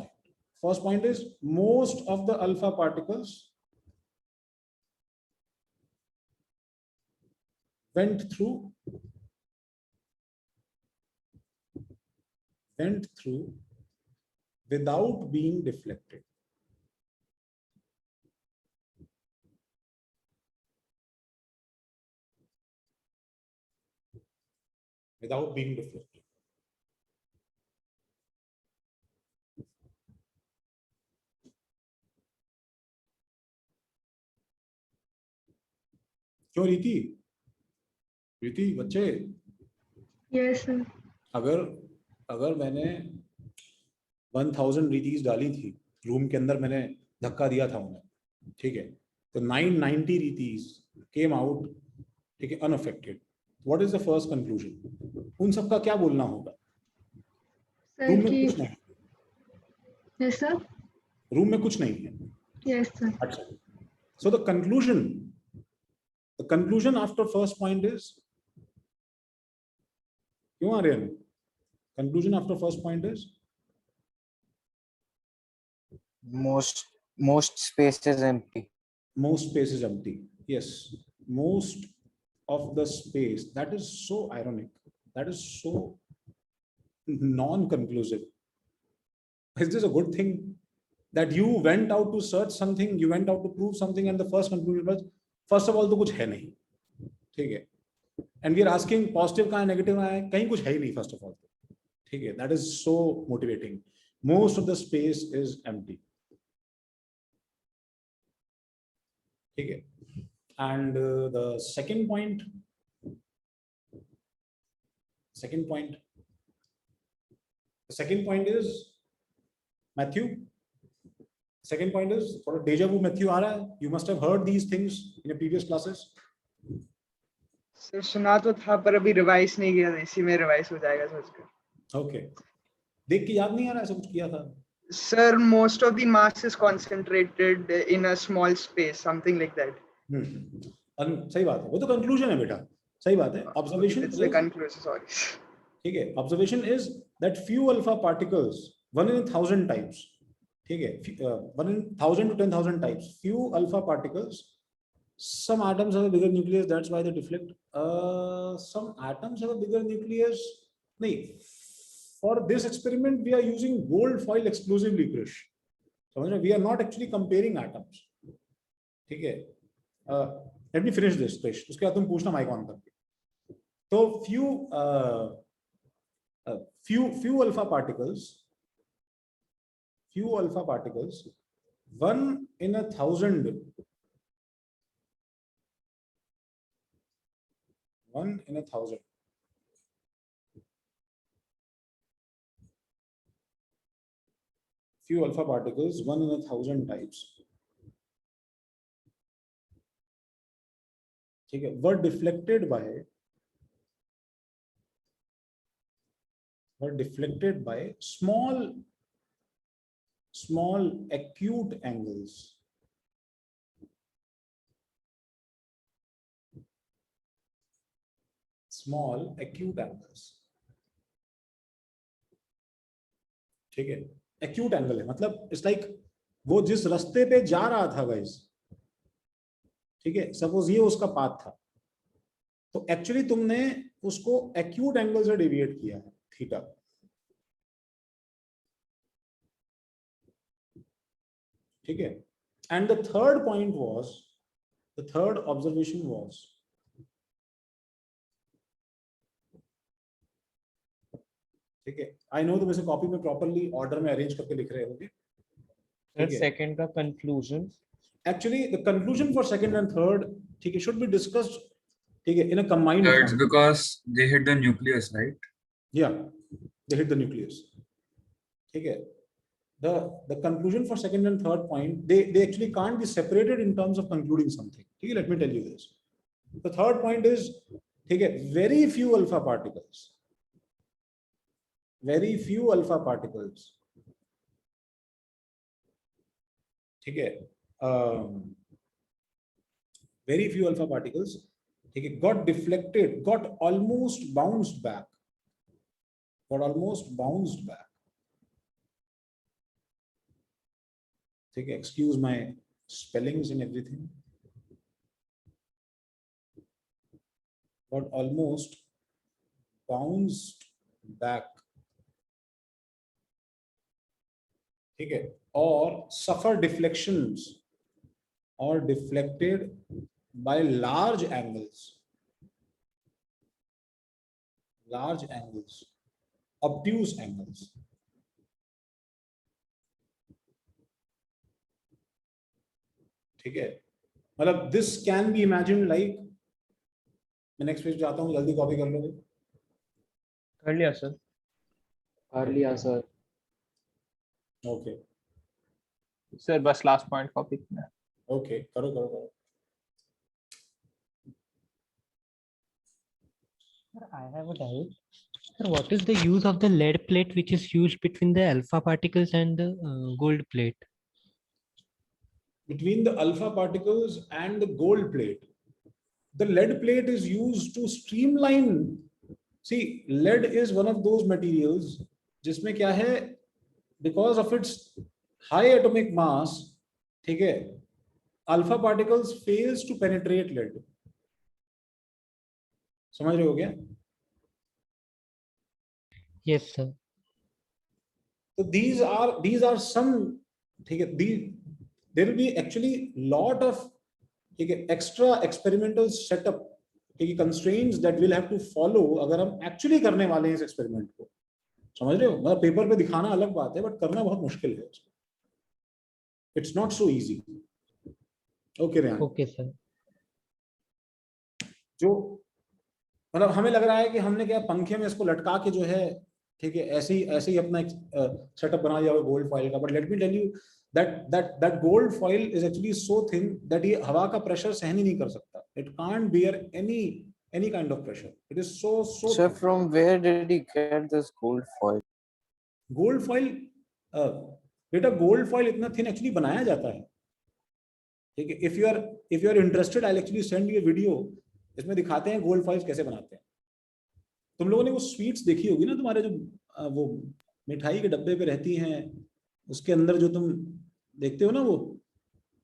point is most of the alpha particles went through without being deflected. Without being deflected. क्यों रीति बच्चे, Yes, sir. अगर मैंने 1000 रीतीज डाली थी room के अंदर, मैंने धक्का दिया था उन्हें, ठीक है, तो 990 रीतीज केम आउट, ठीक है, unaffected. What is the first conclusion? उन सबका क्या बोलना होगा? Sir, रूम में कि कुछ नहीं, yes, sir. रूम में कुछ नहीं है. Yes, sir. अच्छा, so the conclusion after first point is, क्यों Aryan? Conclusion after first point is most space is empty. most space is empty. Yes, most of the space. That is so ironic. That is so non-conclusive. Is this a good thing that you went out to search something, you went out to prove something, and the first conclusion was, first of all, तो कुछ है नहीं, ठीक है, and we are asking positive कहाँ है, negative कहाँ है, कहीं कुछ है ही नहीं, first of all, ठीक है. That is so motivating. Most of the space is empty. ठीक है. And the second point is Matthew. Second point is थोड़ा deja vu Matthew आ रहा है. You must have heard these things in your previous classes. Sir सुना तो था पर अभी रिवाइज नहीं किया था, इसी में रिवाइज हो जाएगा सोचकर. Okay. देख के याद नहीं आ रहा ऐसा कुछ किया था? Sir, most of the mass is concentrated in a small space, something like that. सही बात है, वो तो कंक्लूजन है बेटा, सही बात है. Observation It's the conclusion, sorry. ठीक है, observation is that few alpha particles, 1 in 1000 types, ठीक है, 1 in 1000 to 10,000 types, few alpha particles, some atoms have a bigger nucleus, that's why they deflect. Some atoms have a bigger nucleus. नहीं, for this experiment we are using gold foil exclusively, Krish. समझ रहे? We are not actually comparing atoms. ठीक है. Let me finish this, Krish. उसके बाद तुम पूछना mic on करके. तो few alpha particles, 1 in 1,000, 1 in 1,000. Few alpha particles, 1 in 1,000 types, ठीक है, were deflected by small acute angles. ठीक है, acute angle है, मतलब इट्स लाइक वो जिस रास्ते पे जा रहा था गाइस, ठीक है, सपोज ये उसका पाथ था, तो एक्चुअली तुमने उसको एक्यूट एंगल से डेविएट किया है, थीटा। ठीक है, and the third point was, the third observation was, ठीक है, आई नो तुम इसे कॉपी में प्रॉपर्ली ऑर्डर में अरेंज करके लिख रहे होगे। Sir, Okay. second का conclusion. Actually, the conclusion for second and third, ठीक है, should be discussed, ठीक है, in a combined It's form. because they hit the nucleus, right? Yeah, they hit the nucleus. ठीक है, the conclusion for second and third point, they actually can't be separated in terms of concluding something. ठीक है, let me tell you this. The third point is, ठीक है, very few alpha particles, very few alpha particles, ठीक है, very few alpha particles, ठीक है, got deflected, got almost bounced back, ठीक है, excuse my spellings and everything, got almost bounced back, ठीक है, or suffer deflections or deflected by large angles, obtuse angles. ठीक है, मतलब this can be imagined like, मैं नेक्स्ट पेज जाता हूँ, जल्दी कॉपी कर लोगे? कर लिया सर। कर लिया सर। ओके सर बस लास्ट पॉइंट कॉपी करना है। ओके, करो करो करो। Sir, I have a doubt. Sir, what is the use of the lead plate which is used between the alpha particles and the gold plate? Between the alpha particles and the gold plate, the lead plate is used to streamline. See, lead is one of those materials जिसमें क्या है, because of its high atomic mass, ठीक है, alpha particles fails to penetrate lead. समझ रहे हो क्या? Yes, sir. So these are some, ठीक है, there will be actually lot of, ठीक है, extra experimental setup, ठीक है, constraints that we'll have to follow अगर हम actually करने वाले हैं इस experiment को। समझ रहे हो? मतलब पेपर पे दिखाना अलग बात है, बट करना बहुत मुश्किल है। It's not so easy. Okay, Rehan. Okay, sir. जो मतलब हमें लग रहा है कि हमने क्या पंखे में इसको लटका के जो है, ठीक है, ऐसे ही अपना एक सेटअप बना दिया गोल्ड फॉइल का, but let me tell you that gold foil is actually so thin that ये हवा का प्रेशर सहन ही नहीं कर सकता. It can't bear any kind of pressure. It is so So thin. from where did he get this gold foil? Gold foil, बेटा gold foil इतना thin actually बनाया जाता है, ठीक है। If you are interested, I actually send you video, इसमें दिखाते हैं गोल्ड फॉइल्स कैसे बनाते हैं। तुम लोगों ने वो स्वीट्स देखी होगी ना, तुम्हारे जो वो मिठाई के डब्बे पे रहती हैं, उसके अंदर जो तुम देखते हो ना, वो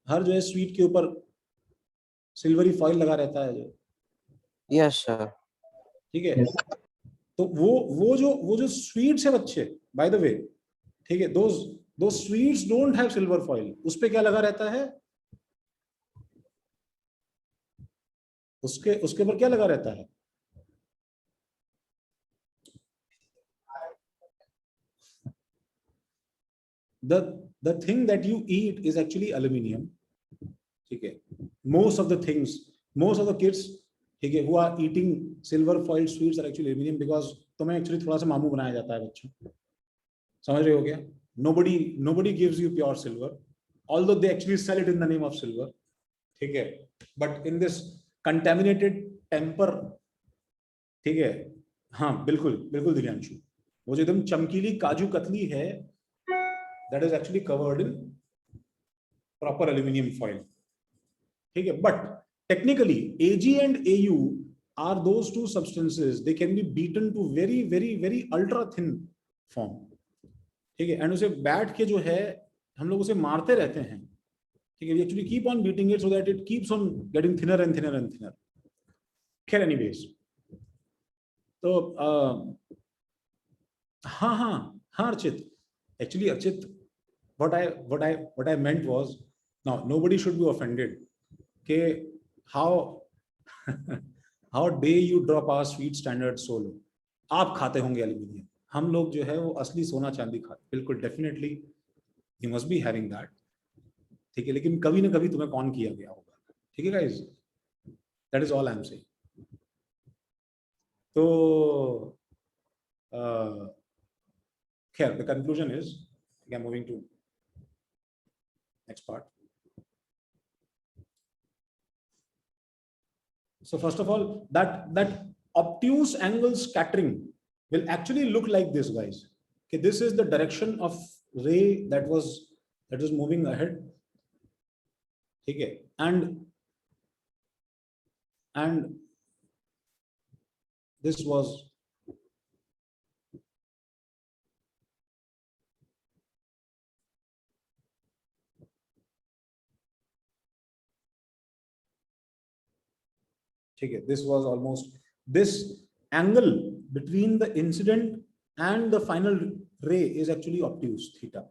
हर जो है स्वीट के ऊपर सिल्वरी फॉइल लगा रहता है जो। Yes, sir. ठीक है, तो वो जो स्वीट्स है बच्चे, बाय द वे, ठीक है, दो sweets don't have silver foil. उस पे क्या लगा रहता है, उसके ऊपर क्या लगा रहता है? The thing that you eat is actually aluminium, ठीक है। Most of the kids, ठीक है, who are eating silver foil sweets are actually aluminium, because तुम्हें एक्चुअली थोड़ा सा मामू बनाया जाता है बच्चों। समझ रहे हो क्या? Nobody gives you pure silver, although they actually sell it in the name of silver, ठीक है, but in this contaminated temper, ठीक है। हाँ बिल्कुल दिव्यांशु, वो जो एकदम चमकीली काजू कतली है, that is actually covered in proper aluminum foil, ठीक है। But technically Ag and Au are those two substances, they can be beaten to very ultra thin form, ठीक है, एंड उसे बैठ के जो है हम लोग उसे मारते रहते हैं, ठीक है, we actually keep on beating it so that it keeps on getting thinner and thinner and thinner. खैर anyways, तो हाँ Archit, actually Archit, what I meant was, now nobody should be offended कि how dare you drop our sweet standard so low. आप खाते होंगे aluminium, हम लोग जो है वो असली सोना चांदी खाते, बिल्कुल definitely you must be having that, ठीक है, लेकिन कभी ना कभी तुम्हें कौन किया गया होगा, ठीक है guys, that is all I am saying. तो खैर the conclusion is, I am moving to next part. So first of all, that obtuse angle scattering will actually look like this, guys. Okay, this is the direction of ray that was moving ahead. Okay, and this was okay, this was almost, this angle between the incident and the final ray is actually obtuse, theta.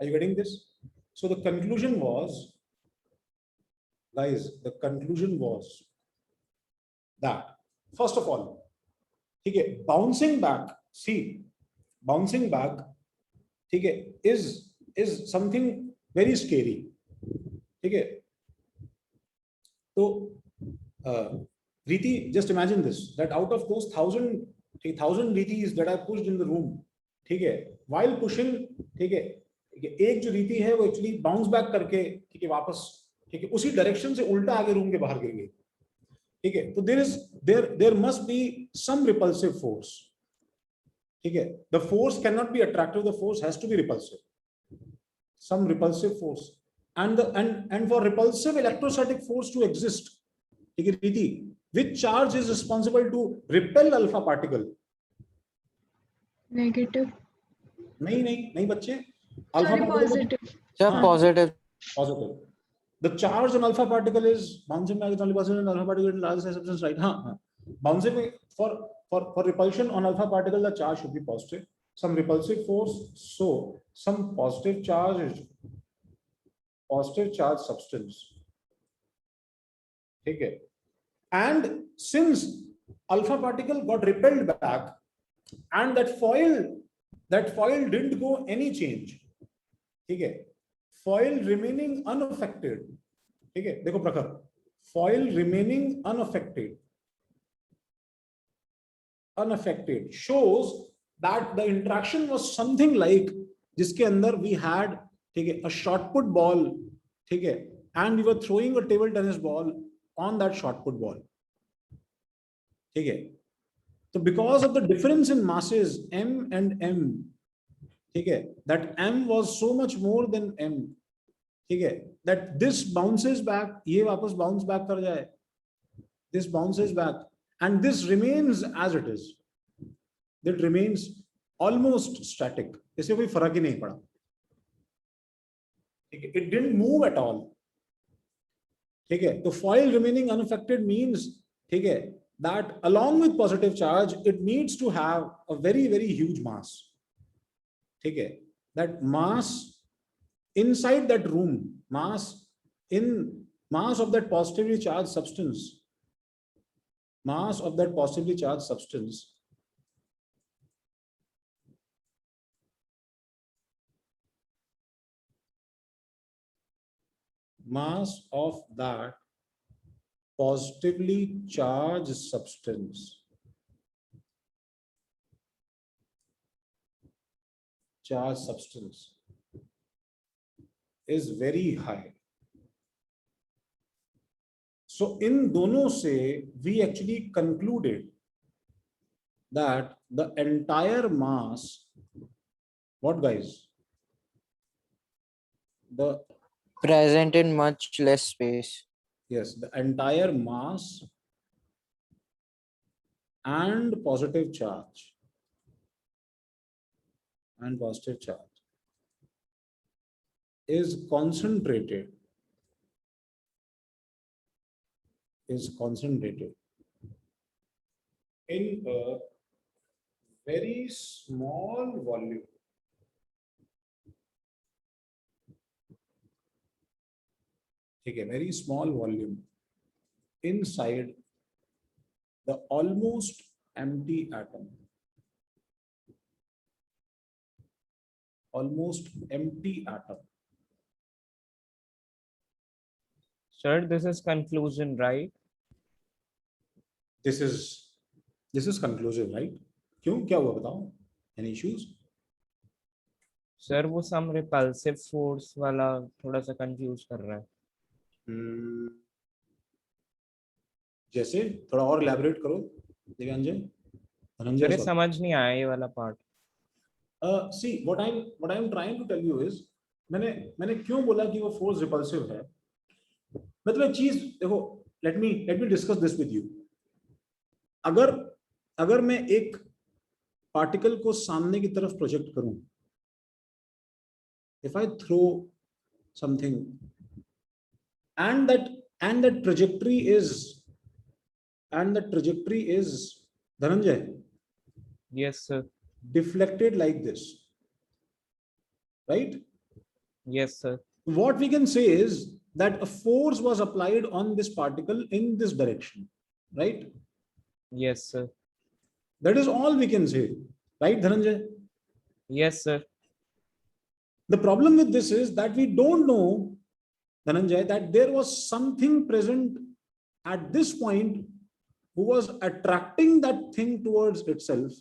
Are you getting this? So the conclusion was, guys, the conclusion was that first of all, okay, bouncing back, see, bouncing back, okay, is something very scary. Okay, so Riti, just imagine this, that out of those 1,000 Ritis that are pushed in the room, ठीक है, while pushing, ठीक है, एक जो रीति है वो actually bounce back करके, ठीक है, वापस, ठीक है, उसी डायरेक्शन से उल्टा आगे रूम के बाहर गिर गई, ठीक है. तो there must be some repulsive force, ठीक है. The force cannot be attractive, the force has to be repulsive, some repulsive force, and for repulsive electrostatic force to exist, ठीक है Riti, which charge is responsible to repel alpha particle? Negative. नहीं बच्चे, Sorry, alpha particle, positive. Positive. positive. The charge on alpha particle is bouncing back is only possible in alpha particle large size substance, right? हाँ. Bouncing for repulsion on alpha particle, the charge should be positive. Some repulsive force, so some positive charge substance. ठीक है. And since alpha particle got repelled back, and that foil didn't go any change, ठीक है, foil remaining unaffected, ठीक है, देखो प्रखर, foil remaining unaffected shows that the interaction was something like, जिसके अंदर we had, ठीक है, a shot put ball, ठीक है, and we were throwing a table tennis ball on that shot put ball, ठीक है. So because of the difference in masses m and m, ठीक है, that m was so much more than m, ठीक है, that this bounces back, ये वापस bounce back कर जाए, this bounces back, and this remains as it is, that remains almost static, इससे कोई फर्क ही नहीं पड़ा, ठीक है, it didn't move at all, ठीक है. तो foil remaining unaffected means, ठीक है, that along with positive charge it needs to have a very very huge mass, ठीक है, that mass inside that room, mass of that positively charged substance, mass of that positively charged substance mass of that positively charged substance is very high. So in दोनों से we actually concluded that the entire mass, what guys, the Present in much less space. yes, the entire mass and positive charge is concentrated in a very small volume. Okay, very small volume inside the almost empty atom. Almost empty atom. Sir, this is conclusion, right? This is conclusive, right? क्यों, क्या हुआ बताओ? Any issues? Sir, वो some repulsive force वाला थोड़ा सा confuse कर रहा है. जैसे थोड़ा और elaborate करो दिव्यांजय, धनंजय. मुझे समझ नहीं आया ये वाला part. See, what I'm trying to tell you is, मैंने क्यों बोला कि वो force repulsive है? मतलब चीज देखो, let me discuss this with you. अगर मैं एक पार्टिकल को सामने की तरफ प्रोजेक्ट करूं, if I throw something and that trajectory is Dhananjay, Yes, sir. deflected like this, right? Yes, sir. What we can say is that a force was applied on this particle in this direction, right? Yes, sir. That is all we can say, right, Dhananjay? Yes, sir. The problem with this is that we don't know, Dhananjay, that there was something present at this point who was attracting that thing towards itself,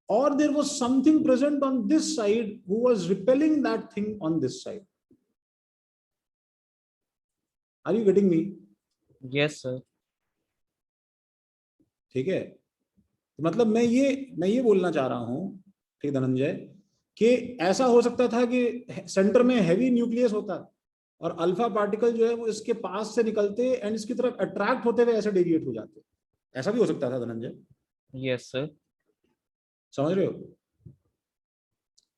or there was something present on this side who was repelling that thing on this side. Are you getting me? Yes, sir. ठीक है, तो मतलब मैं ये बोलना चाह रहा हूं, ठीक धनंजय, कि ऐसा हो सकता था कि सेंटर में हैवी न्यूक्लियस होता और अल्फा पार्टिकल जो है वो इसके पास से निकलते एंड इसकी तरफ अट्रैक्ट होते हुए ऐसे डेविएट हो जाते. ऐसा भी हो सकता था धनंजय. Yes, sir. समझ रहे हो?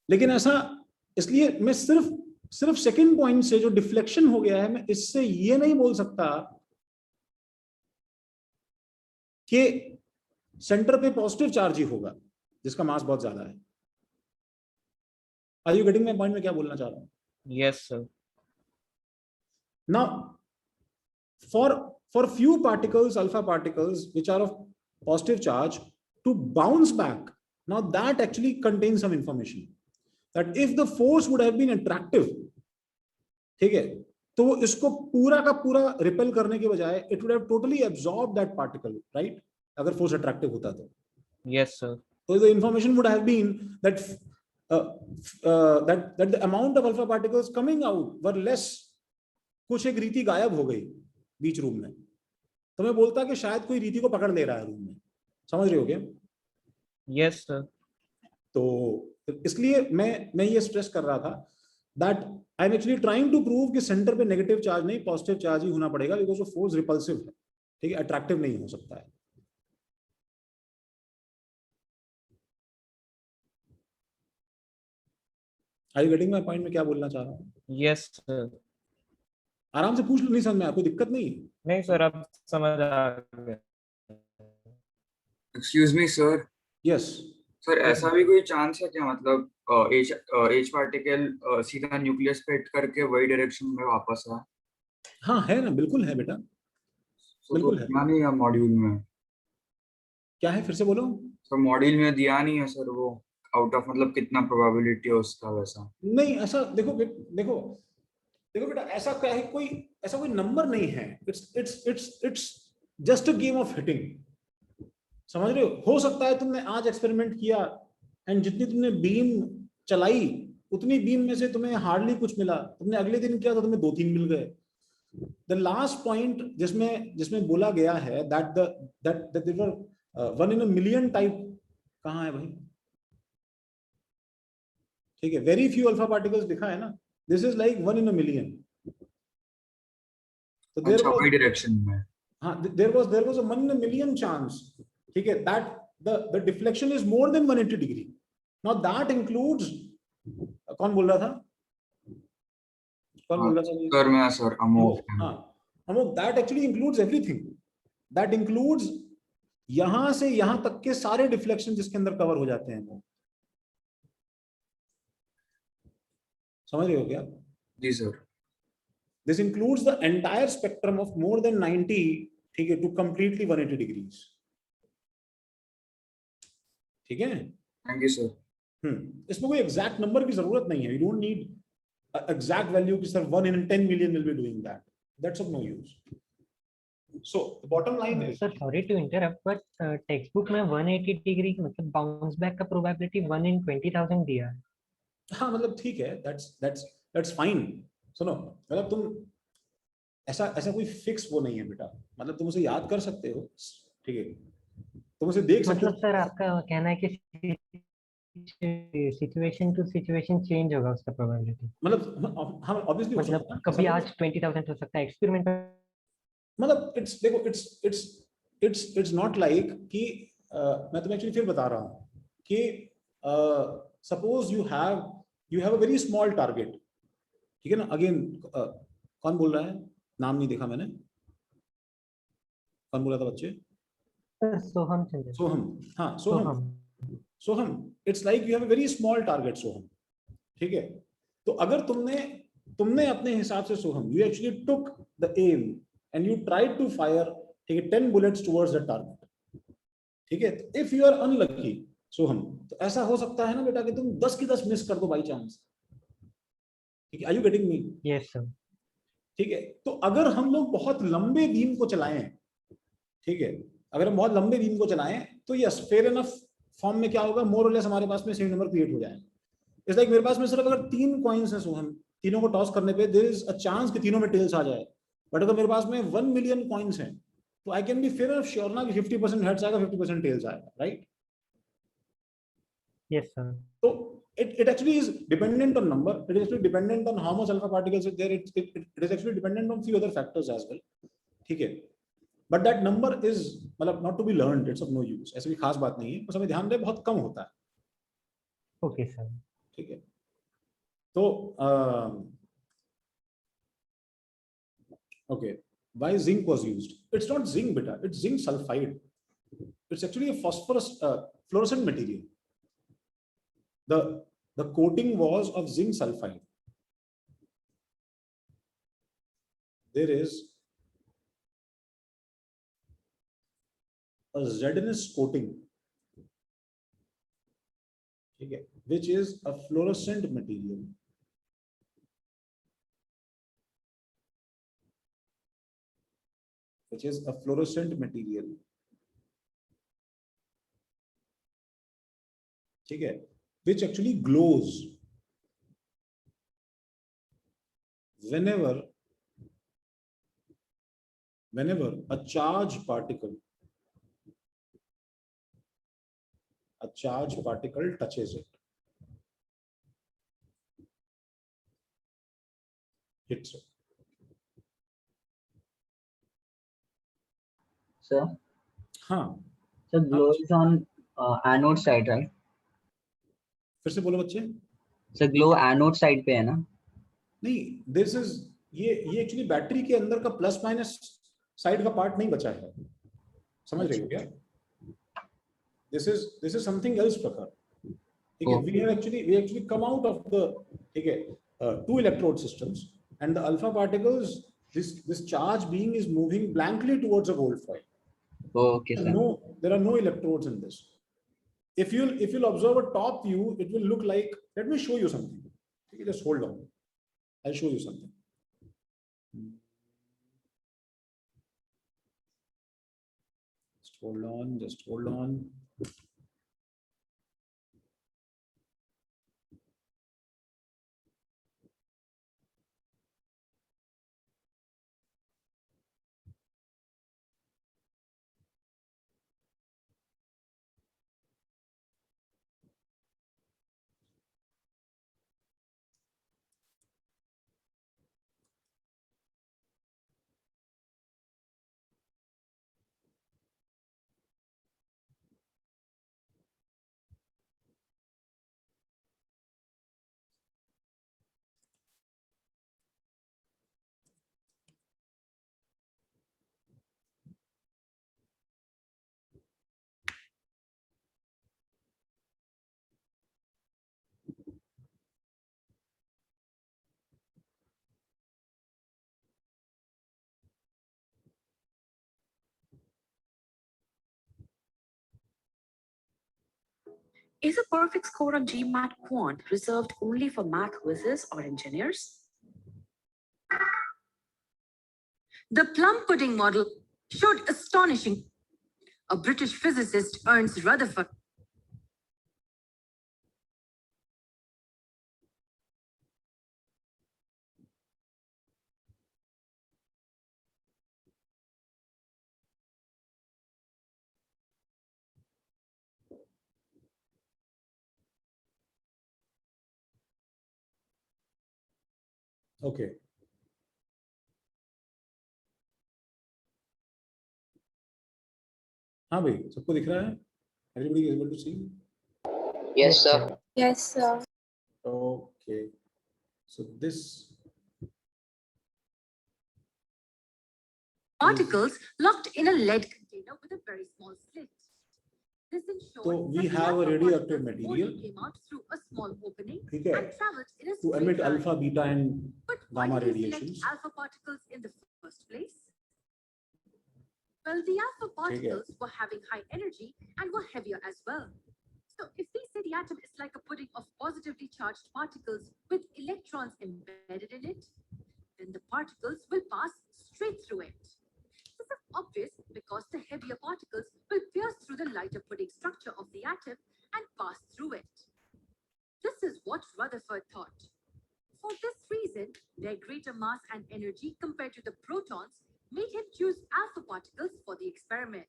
लेकिन ऐसा इसलिए मैं सिर्फ सेकंड पॉइंट से जो डिफ्लेक्शन हो गया है, मैं इससे ये नहीं बोल सकता कि सेंटर पे पॉजिटिव चार्ज ही होगा जिसका मास बहुत ज्यादा है. Are you getting my point? मैं क्या बोलना चाह रहा हूं? Yes, sir. Now, for few particles, alpha particles, which are of positive charge, to bounce back, now that actually contains some information. That if the force would have been attractive, ठीक है, तो वो इसको पूरा का पूरा रिपेल करने के बजाय it would have totally absorbed that particle, right? अगर force attractive होता तो. Yes, sir. So the information would have been that that the amount of alpha particles coming out were less. कुछ एक रीति गायब हो गई बीच रूम में, तो मैं बोलता कि शायद कोई रीति को पकड़ ले रहा है रूम में. समझ रहे हो क्या? Yes, sir. तो इसलिए मैं ये स्ट्रेस कर रहा था that I am actually trying to prove कि सेंटर पे नेगेटिव चार्ज नहीं पॉजिटिव चार्ज ही होना पड़ेगा, बिकॉज वो फोर्स रिपल्सिव है, ठीक है, अट्रैक्टिव नहीं हो सकता है. Are you getting my point? मैं क्या बोलना चाह रहा हूँ? Yes, sir. आराम से पूछ लो, नहीं समझ में, आपको दिक्कत नहीं है? नहीं सर, अब समझ आ गया. Excuse me sir. Yes sir, ऐसा भी कोई चांस है क्या, मतलब एच पार्टिकल सीधा न्यूक्लियस पे हिट करके वही डायरेक्शन में वापस आए? हाँ है ना, बिल्कुल है बेटा, बिल्कुल है. नहीं है मॉड्यूल में. क्या है, फिर से बोलो. सर मॉड्यूल में दिया नहीं है सर, वो आउट ऑफ मतलब कितना प्रोबेबिलिटी है उसका वैसा. नहीं ऐसा देखो बेटा, ऐसा क्या है, ऐसा कोई नंबर नहीं है. It's just a game of hitting. समझ रहे हो सकता है तुमने आज एक्सपेरिमेंट किया एंड जितनी तुमने बीम चलाई उतनी बीम में से तुम्हें हार्डली कुछ मिला. तुमने अगले दिन किया तो तुम्हें 2-3 मिल गए. द लास्ट पॉइंट जिसमें बोला गया है that there were 1 in a million type, कहाँ है भाई? ठीक है, वेरी फ्यू अल्फा पार्टिकल्स दिखा है ना. This is like 1 in a million. तो डायरेक्शन में, हाँ, there was a 1 in a million chance, ठीक है, दैट the deflection is more than 180 degree. Now that includes कौन बोल रहा था? कौन बोल रहा था ये? सर मैं सर अमोघ। हाँ Amogh, that actually includes everything, that includes यहां से यहां तक के सारे डिफ्लेक्शन जिसके अंदर कवर हो जाते हैं वो, समझ रहे हो क्या? जी sir. This includes the entire spectrum of more than 90, ठीक है, टू कंप्लीटली 180 डिग्रीज। ठीक है, थैंक यू सर। इसमें कोई एग्जैक्ट नंबर की जरूरत नहीं है, you don't need exact value की sir 1 in 10 million will be doing that, that's of no use. So the bottom line is, sir sorry to interrupt, but text book में 180 degree मतलब bounce back का probability 1 in 20,000 दिया है। हाँ मतलब ठीक है, that's fine. सुनो, मतलब तुम ऐसा ऐसा कोई फिक्स वो नहीं है बेटा, मतलब तुम उसे याद कर सकते हो, ठीक है, तुम उसे देख सकते हो। मतलब सर आपका कहना है कि सिचुएशन टू सिचुएशन चेंज होगा उसका प्रोबेबिलिटी, मतलब हाँ ऑब्वियसली हो सकता है मतलब ना, कभी ऐसा आज 20,000 हो सकता है एक्सपेरिमेंट। मतलब इट्स देखो इट्स नॉट लाइक कि मैं तुम्हें एक्चुअली फिर बता रहा हूँ कि suppose you have a very small target, ठीक है ना, अगेन कौन बोल रहा है, नाम नहीं देखा मैंने, कौन बोला था बच्चे? सोहम चंद्र। सोहम, हाँ Soham, it's like you have a very small target Soham, ठीक है, तो अगर तुमने अपने हिसाब से Soham, you actually took the aim and you tried to fire, ठीक है, 10 बुलेट्स टुवर्ड्स द टारगेट, ठीक है, if you are unlucky Soham, तो ऐसा हो सकता है ना बेटा कि तुम 10 की 10 मिस कर दो बाई चांस, ठीक है, are you getting me? Yes sir. ठीक है, तो अगर हम लोग बहुत लंबे बीम को चलाएं, ठीक है, अगर हम बहुत लंबे बीम को चलाएं तो यस फेयर इनफ फॉर्म में क्या होगा, मोर और लेस हमारे पास में सेम नंबर क्रिएट हो जाएगा। इट्स लाइक मेरे पास में सिर्फ अगर 3 कॉइन्स हैं सोहम, तीनों को टॉस करने पे देयर इज अ चांस कि तीनों में टेल्स आ जाए, बट अगर मेरे पास में 1 मिलियन कॉइन्स हैं तो I can be fair enough sure ना कि 50% हेड्स आएगा, 50% टेल्स आएगा, राइट? Yes sir. तो it actually is dependent on number, it is actually dependent on how much alpha particles is there, it is actually dependent on few other factors as well, ठीक है, but that number is मतलब not to be learned, it's of no use, ऐसी कोई खास बात नहीं है, बस हमें ध्यान रहे बहुत कम होता है। Okay sir. ठीक है, तो okay, why zinc was used? It's not zinc beta, it's zinc sulfide, it's actually a phosphorus fluorescent material. The coating was of zinc sulfide. There is a ZNS coating, okay, which is a fluorescent material. Which is a fluorescent material. ठीक है, which actually glows whenever a charged particle touches it, hits it. Sir, हाँ so glow is on anode side, right? फिर से बोलो बच्चे। So glow anode side पे है ना? नहीं, this is ये एक्चुअली बैटरी के अंदर का प्लस माइनस साइड का पार्ट नहीं बचा है, समझ रहे हो क्या? This is something else प्रकार, ठीक है, we actually come out of the, ठीक है, 2 electrode systems and the alpha particles, this charge being is moving blankly towards a gold foil. Okay, sir. There are no electrodes in this. If you'll observe a top view, it will look like, let me show you something. Okay, just hold on, I'll show you something. Just hold on. Is a perfect score on GMAT Quant reserved only for math whizzes or engineers? The plum pudding model showed astonishing. A British physicist, Ernst Rutherford, Okay. हाँ भाई, सबको दिख रहा है? Everybody is able to see? Yes, sir. yes, sir. Okay. So this Particles locked in a lead container with a very small slit. This ensured So we that the have a alpha radioactive particles material. only came out through a small opening ठीक है, and traveled in a to straight emit line. alpha, beta and But why gamma did he select radiations. alpha particles in the first place? Well, the alpha particles were having high energy and were heavier as well. So if we say the atom is like a pudding of positively charged particles with electrons embedded in it, then the particles will pass straight through it. This is obvious because the heavier particles will pierce through the lighter pudding structure of the atom and pass through it. This is what Rutherford thought. For this reason, their greater mass and energy compared to the protons made him choose alpha particles for the experiment.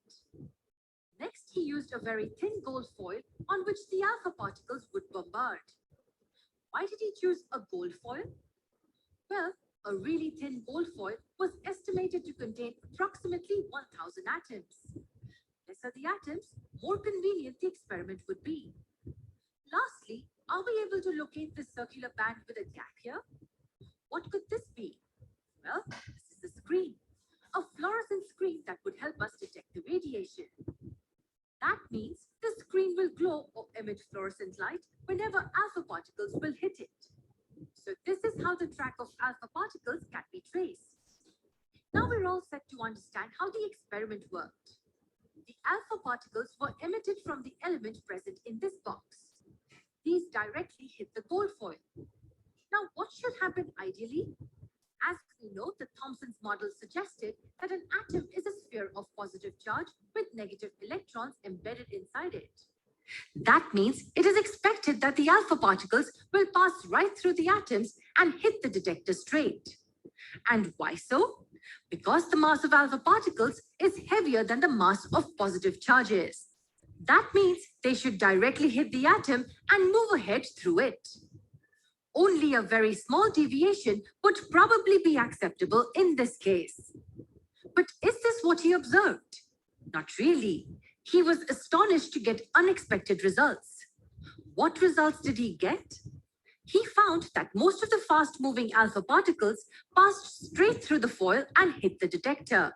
Next, he used a very thin gold foil on which the alpha particles would bombard. Why did he choose a gold foil? Well, a really thin gold foil was estimated to contain approximately 1000 atoms. Lesser the atoms, more convenient the experiment would be. Lastly, are we able to locate this circular band with a gap here? What could this be? Well, this is the screen, a fluorescent screen that would help us detect the radiation. That means the screen will glow or emit fluorescent light whenever alpha particles will hit it. So this is how the track of alpha particles can be traced. Now we're all set to understand how the experiment worked. The alpha particles were emitted from the element present in this box. These directly hit the gold foil. Now what should happen ideally? As we know, the Thomson's model suggested that an atom is a sphere of positive charge with negative electrons embedded inside it. That means it is expected that the alpha particles will pass right through the atoms and hit the detector straight. And why so? Because the mass of alpha particles is heavier than the mass of positive charges. That means they should directly hit the atom and move ahead through it. Only a very small deviation would probably be acceptable in this case. But is this what he observed? Not really. He was astonished to get unexpected results. What results did he get? He found that most of the fast-moving alpha particles passed straight through the foil and hit the detector.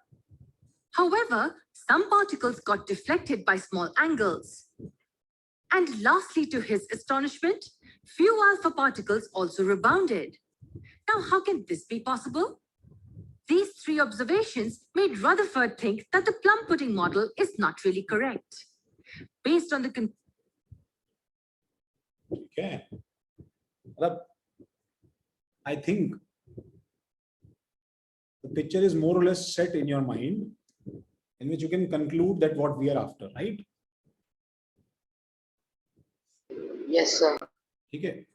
However, some particles got deflected by small angles. And lastly, to his astonishment, few alpha particles also rebounded. Now, how can this be possible? These three observations made Rutherford think that the plum pudding model is not really correct. Based on the Okay. I think the picture is more or less set in your mind, in which you can conclude that what we are after, right? Yes, sir. ठीक है.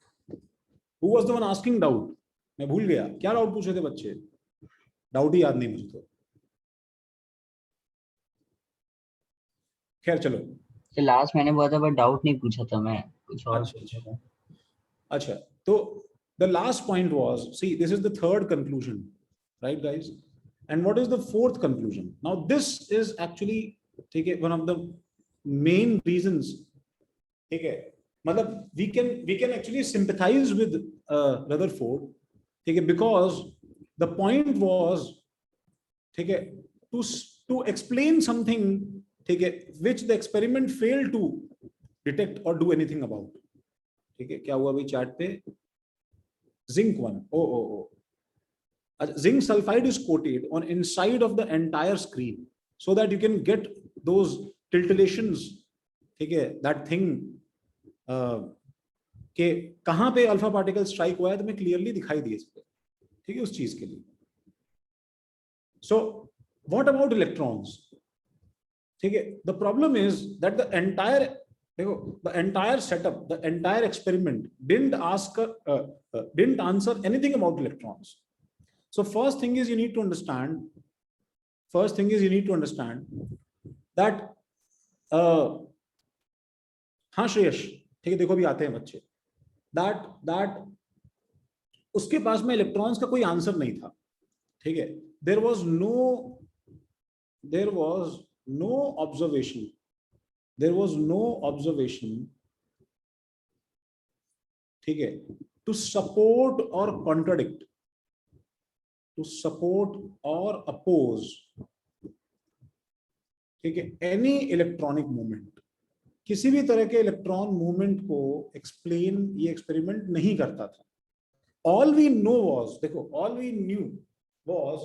Who was the one asking doubt? मैं भूल गया. क्या doubt पूछे थे बच्चे? Doubt ही याद नहीं मुझे तो. खैर चलो. तो लास्ट मैंने बोला था, बट डाउट नहीं पूछा था मैं, कुछ और पूछा था. अच्छा, तो the last point was, see, this is the third conclusion, right, guys? And what is the fourth conclusion? Now, this is actually one of the main reasons. We can actually sympathize with Rutherford, because the point was to explain something which the experiment failed to detect or do anything about. क्या हुआ भाई chart पे? Zinc one. Zinc sulfide is coated on inside of the entire screen so that you can get those tiltations. That thing कि कहां पे alpha particle strike हुआ है, तो मैं क्लियरली दिखाई दी इस पे, ठीक है, उस चीज के लिए. So what about electrons? ठीक है, the problem is that the entire, देखो, the entire setup, the entire experiment didn't answer anything about electrons. So first thing is you need to understand that हाँ श्रेयश, ठीक है, देखो भी आते हैं बच्चे, that उसके पास में इलेक्ट्रॉन्स का कोई आंसर नहीं था, ठीक है. there was no observation, ठीक है, to support or contradict, to support or oppose, ठीक है, any electronic movement. किसी भी तरह के इलेक्ट्रॉन मूवमेंट को एक्सप्लेन ये एक्सपेरिमेंट नहीं करता था. all we knew was,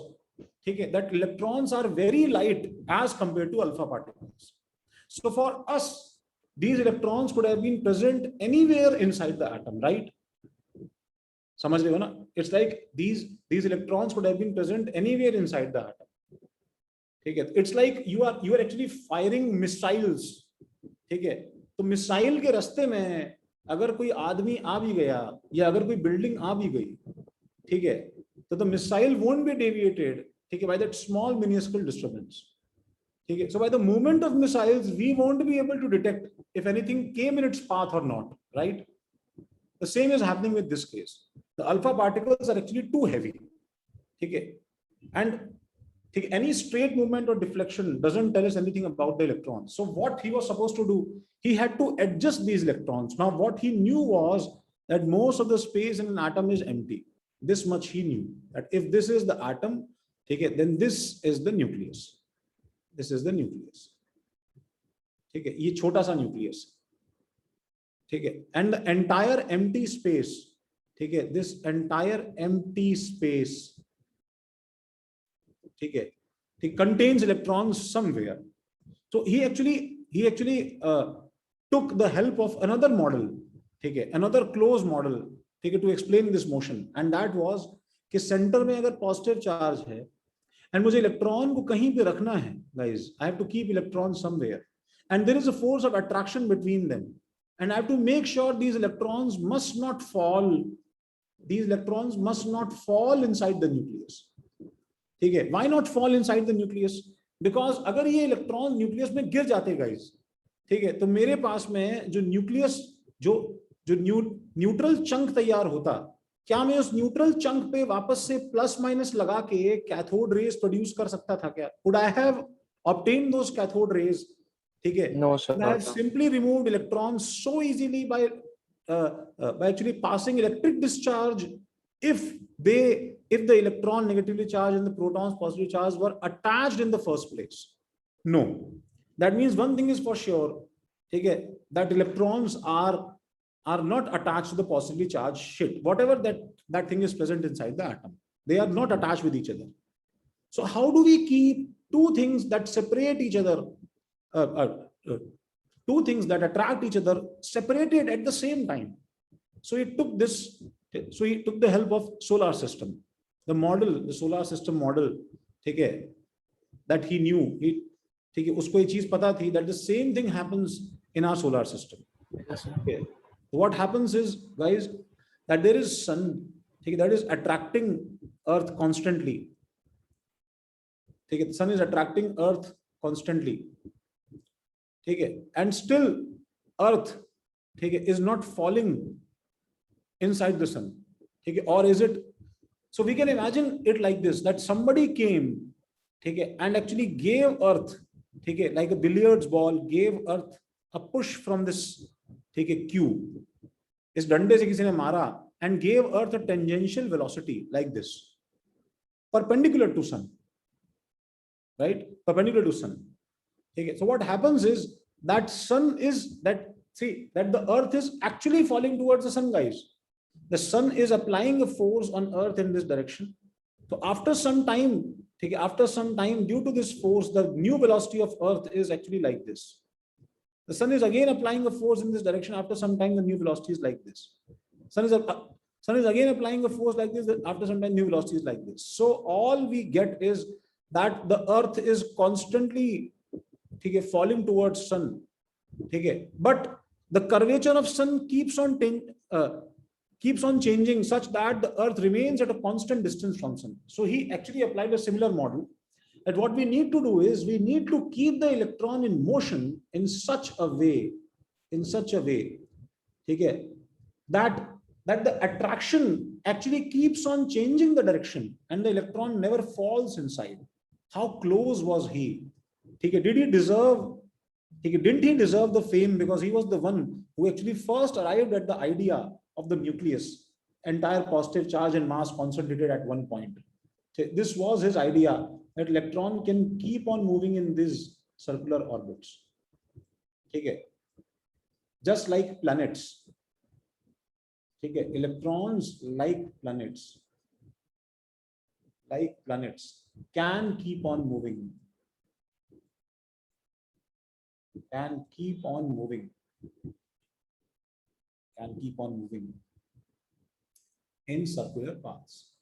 ठीक है, that electrons are very light as compared to alpha particles. So for us, these electrons could have been present anywhere inside the atom, right? समझ रहे हो ना? It's like these electrons could have been present anywhere inside the atom. ठीक है, it's like you are actually firing missiles. ठीक है, तो missile के रास्ते में अगर कोई आदमी आ भी गया या अगर कोई बिल्डिंग आ भी गई, ठीक है, तो the missile won't be deviated, ठीक है, by that small minuscule disturbance. ठीक है, so by the movement of missiles we won't be able to detect if anything came in its path or not, right? The same is happening with this case. The alpha particles are actually too heavy, ठीक है, and any straight movement or deflection doesn't tell us anything about the electrons. So what he was supposed to do, he had to adjust these electrons. Now what he knew was that most of the space in an atom is empty. This much he knew, that if this is the atom, okay, then this is the nucleus. This is the nucleus. Okay, ये छोटा सा nucleus. Okay, and the entire empty space, okay, this entire empty space, okay, it contains electrons somewhere. So he actually took the help of another model, okay, another closed model, okay, to explain this motion, and that was कि center में अगर positive charge है and मुझे electron को कहीं पे रखना है, guys, I have to keep electrons somewhere, and there is a force of attraction between them, and I have to make sure these electrons must not fall. These electrons must not fall inside the nucleus. ठीक है, why not fall inside the nucleus? Because अगर ये electron nucleus में गिर जाते guys, ठीक है, तो मेरे पास में जो न्यूक्लियस जो न्यूट्रल चंक तैयार होता, क्या मैं उस न्यूट्रल चंक पे वापस से प्लस माइनस लगा के कैथोड रेज प्रोड्यूस कर सकता था क्या? Would I have obtained those cathode rays? ठीक है, No, sir. I have simply removed electrons so easily by actually passing electric discharge if the electron negatively charged and the protons positively charged were attached in the first place. No, that means one thing is for sure, okay, that electrons are not attached to the positively charged shit, whatever that thing is present inside the atom. They are not attached with each other. So how do we keep two things that separate each other, two things that attract each other separated at the same time? So he took the help of solar system, the solar system model, ठीक है, that he knew, ठीक है, उसको ये चीज पता थी that the same thing happens in our solar system. Okay. What happens is, guys, that there is sun, ठीक है, that is attracting earth constantly. ठीक है, the sun is attracting earth constantly. ठीक है, and still earth, ठीक है, is not falling inside the sun. ठीक है, or is it? So we can imagine it like this, that somebody came, ठीक है, and actually gave earth, ठीक है, like a billiards ball, gave earth a push from this, ठीक है, cube, इस डंडे से किसी ने मारा, and gave earth a tangential velocity like this, perpendicular to sun, right? Perpendicular to sun. Okay, so what happens is that that the earth is actually falling towards the sun, guys. The sun is applying a force on earth in this direction. So after some time, due to this force, the new velocity of earth is actually like this. The sun is again applying a force in this direction. After some time, the new velocity is like this. Sun is again applying a force like this. After some time, new velocity is like this. So all we get is that the Earth is constantly falling towards sun. But the curvature of sun keeps on changing such that the Earth remains at a constant distance from sun. So he actually applied a similar model. That what we need to do is we need to keep the electron in motion in such a way, that the attraction actually keeps on changing the direction and the electron never falls inside. How close was he? Did he deserve? Didn't he deserve the fame because he was the one who actually first arrived at the idea of the nucleus, entire positive charge and mass concentrated at one point. This was his idea, that electron can keep on moving in these circular orbits. Just like planets. Electrons, like planets, can keep on moving. In circular paths.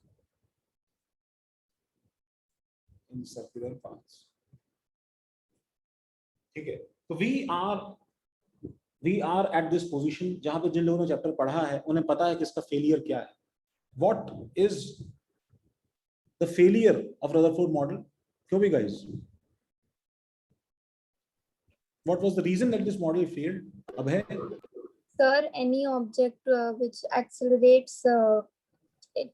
Okay. So we are at this position जहां पे जिन लोगों ने chapter पढ़ा है उन्हें पता है कि इसका फेलियर क्या है. What is the failure of Rutherford model? क्यों भी guys? What was the reason that this model failed? Abhay? Sir, any object which accelerates, it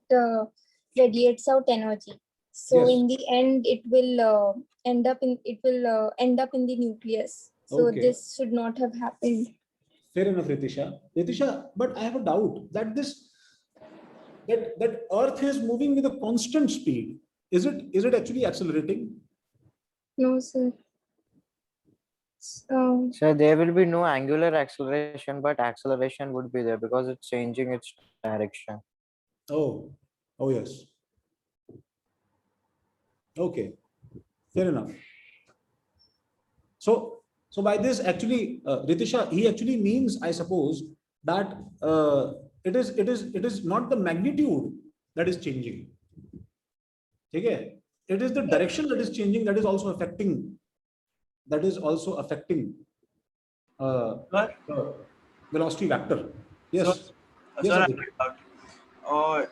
radiates out energy. So Yes. in the end, it will end up in the nucleus. So Okay. this should not have happened. Fair enough, Ritisha, but I have a doubt that that Earth is moving with a constant speed. Is it actually accelerating? No, sir. So So there will be no angular acceleration, but acceleration would be there because it's changing its direction. Oh yes. Okay, fair enough. So by this actually, Ritisha, he actually means, I suppose, that it is not the magnitude that is changing. Okay, it is the direction that is changing that is also affecting. Velocity vector. Yes. Yes, Sir, Abhi.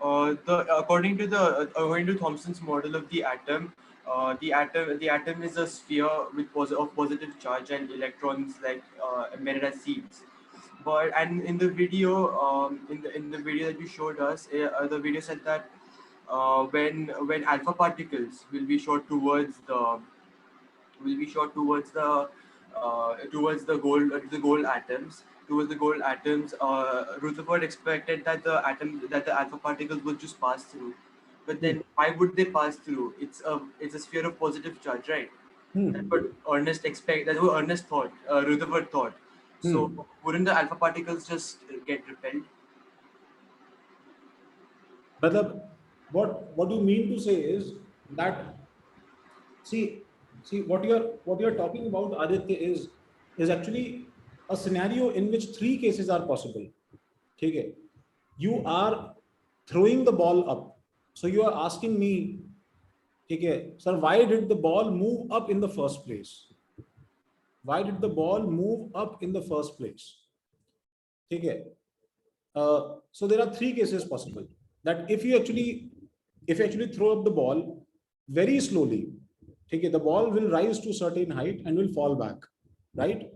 according to Thomson's model of the atom is a sphere with positive charge and electrons embedded as seeds. And in the video, in the video that you showed us, the video said that when alpha particles will be shot towards the gold atoms, Rutherford expected that the alpha particles would just pass through. But then why would they pass through? It's a sphere of positive charge, right? That's what Ernest thought, Rutherford thought. So wouldn't the alpha particles just get repelled? Brother, what you mean to say is that see what you're talking about, Aditya, is actually a scenario in which three cases are possible. Okay, you are throwing the ball up, so you are asking me, okay, sir, why did the ball move up in the first place? Okay, so there are three cases possible. That if you actually throw up the ball very slowly, okay, the ball will rise to a certain height and will fall back, right?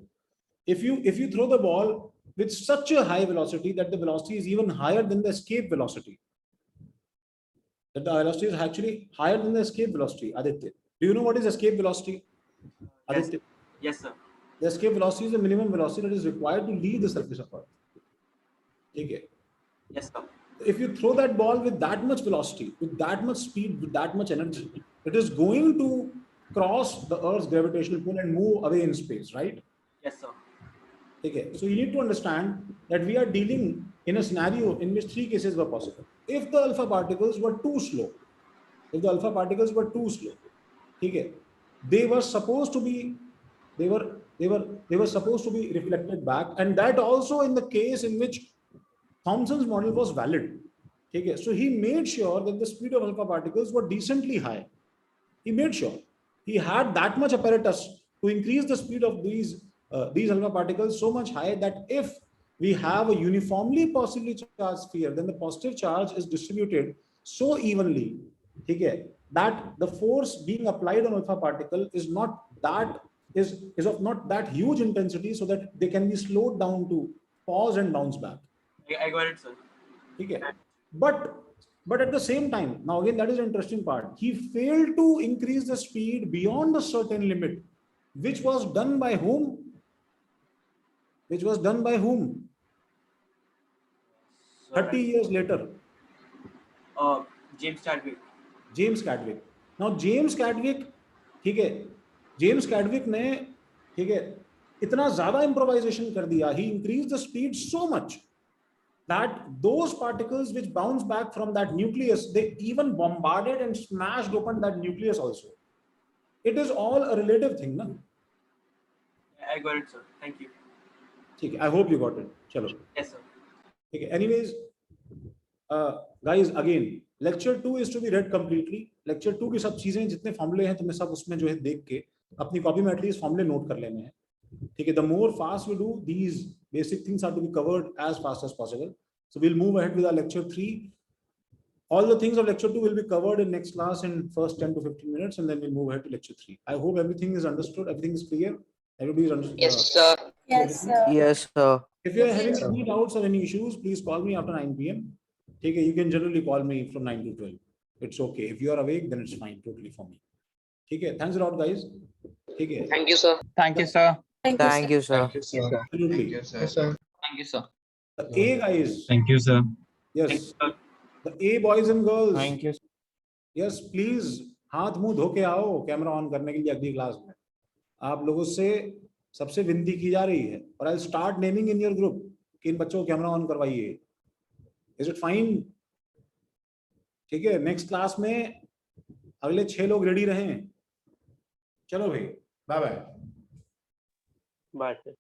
If you throw the ball with such a high velocity that the velocity is even higher than the escape velocity, that the velocity is actually higher than the escape velocity, Aditya. Do you know what is escape velocity? Aditya? Yes, sir. The escape velocity is the minimum velocity that is required to leave the surface of Earth. Okay. Yes, sir. If you throw that ball with that much velocity, with that much speed, with that much energy, it is going to cross the Earth's gravitational pull and move away in space, right? Yes, sir. Okay, so you need to understand that we are dealing in a scenario in which three cases were possible. If the alpha particles were too slow, okay, they were supposed to be, they were they were supposed to be reflected back, and that also in the case in which Thomson's model was valid. Okay, so he made sure that the speed of alpha particles were decently high. He made sure he had that much apparatus to increase the speed of these alpha particles so much high that if we have a uniformly positively charged sphere, then the positive charge is distributed so evenly, okay, that the force being applied on alpha particle is not that is of not that huge intensity, so that they can be slowed down to pause and bounce back. I got it, sir. Okay. But at the same time, now again, that is the interesting part. He failed to increase the speed beyond a certain limit, which was done by whom? Which was done by whom? 30 years later. James Chadwick. James Chadwick. Now James Chadwick, ठीक है, James Chadwick ने, ठीक है, इतना ज्यादा improvisation कर दिया. He increased the speed so much that those particles which bounce back from that nucleus, they even bombarded and smashed open that nucleus also. It is all a relative thing, na? I got it, sir. Thank you. Okay, I hope you got it. Chalo. Yes, sir. Okay, anyways, guys, again, lecture 2 is to be read completely. Lecture 2 की सब चीजें जितने फॉर्मूले हैं तुम्हें सब उसमें जो है देख के अपनी कॉपी में एटलीस्ट फॉर्मूले नोट कर लेने हैं. ठीक है, the more fast we do, these basic things are to be covered as fast as possible. So we'll move ahead with our lecture 3. All the things of lecture 2 will be covered in next class in first 10 to 15 minutes, and then we'll move ahead to lecture 3. I hope everything is understood, everything is clear. Everybody is understood. Yes, sir. Yes, sir. Yes, sir. If you are having any doubts or any issues, please call me after 9 p.m. Okay, you can generally call me from 9 to 12. It's okay. If you are awake, then it's fine, totally for me. Okay, thanks a lot, guys. Okay. Thank you, sir. Thank you, sir. Thank you, sir. Absolutely. Thank you, sir. Yes, sir. Thank you, sir. The A guys. Thank you, sir. Yes. The A boys and girls. Thank you. Yes, please. हाथ मुंह धो के आओ camera on करने के लिए अगली class में. आप लोगों से सबसे विनती की जा रही है, और I start naming in your group कि इन बच्चों को कैमरा ऑन करवाइए. Is it fine? ठीक है, नेक्स्ट क्लास में अगले 6 लोग रेडी रहें. चलो भाई, bye bye. Bye, sir.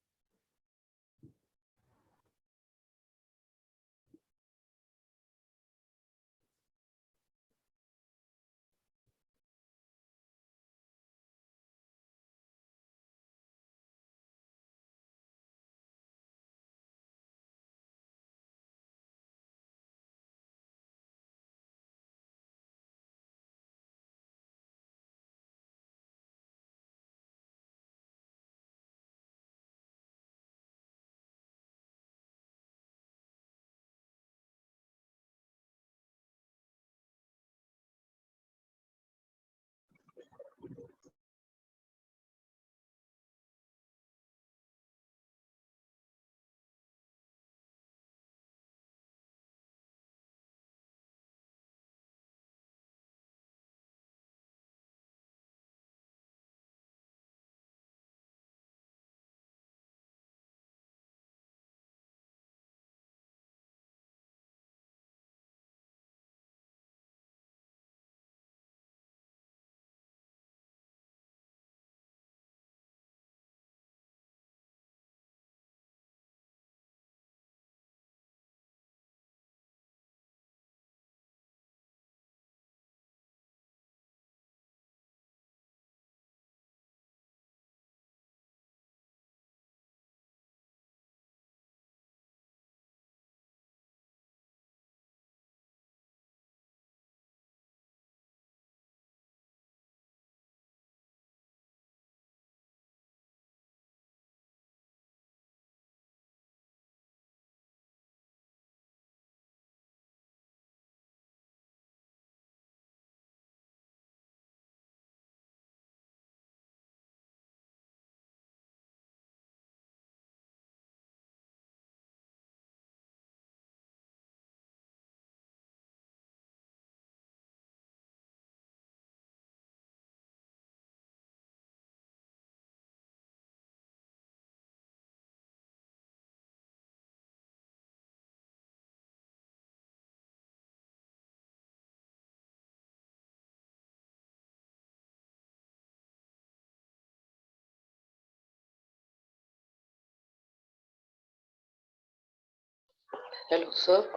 Hello sir.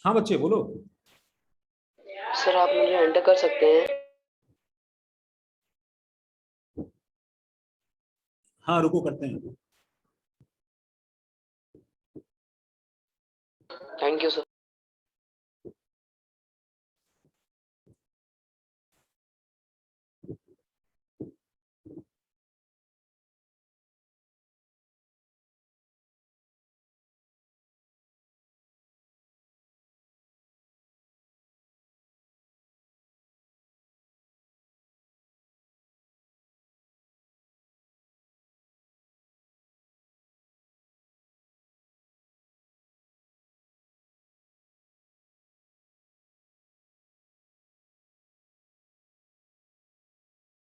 हाँ बच्चे बोलो। सर आप मुझे एंटर कर सकते हैं। हाँ रुको करते हैं। Thank you sir.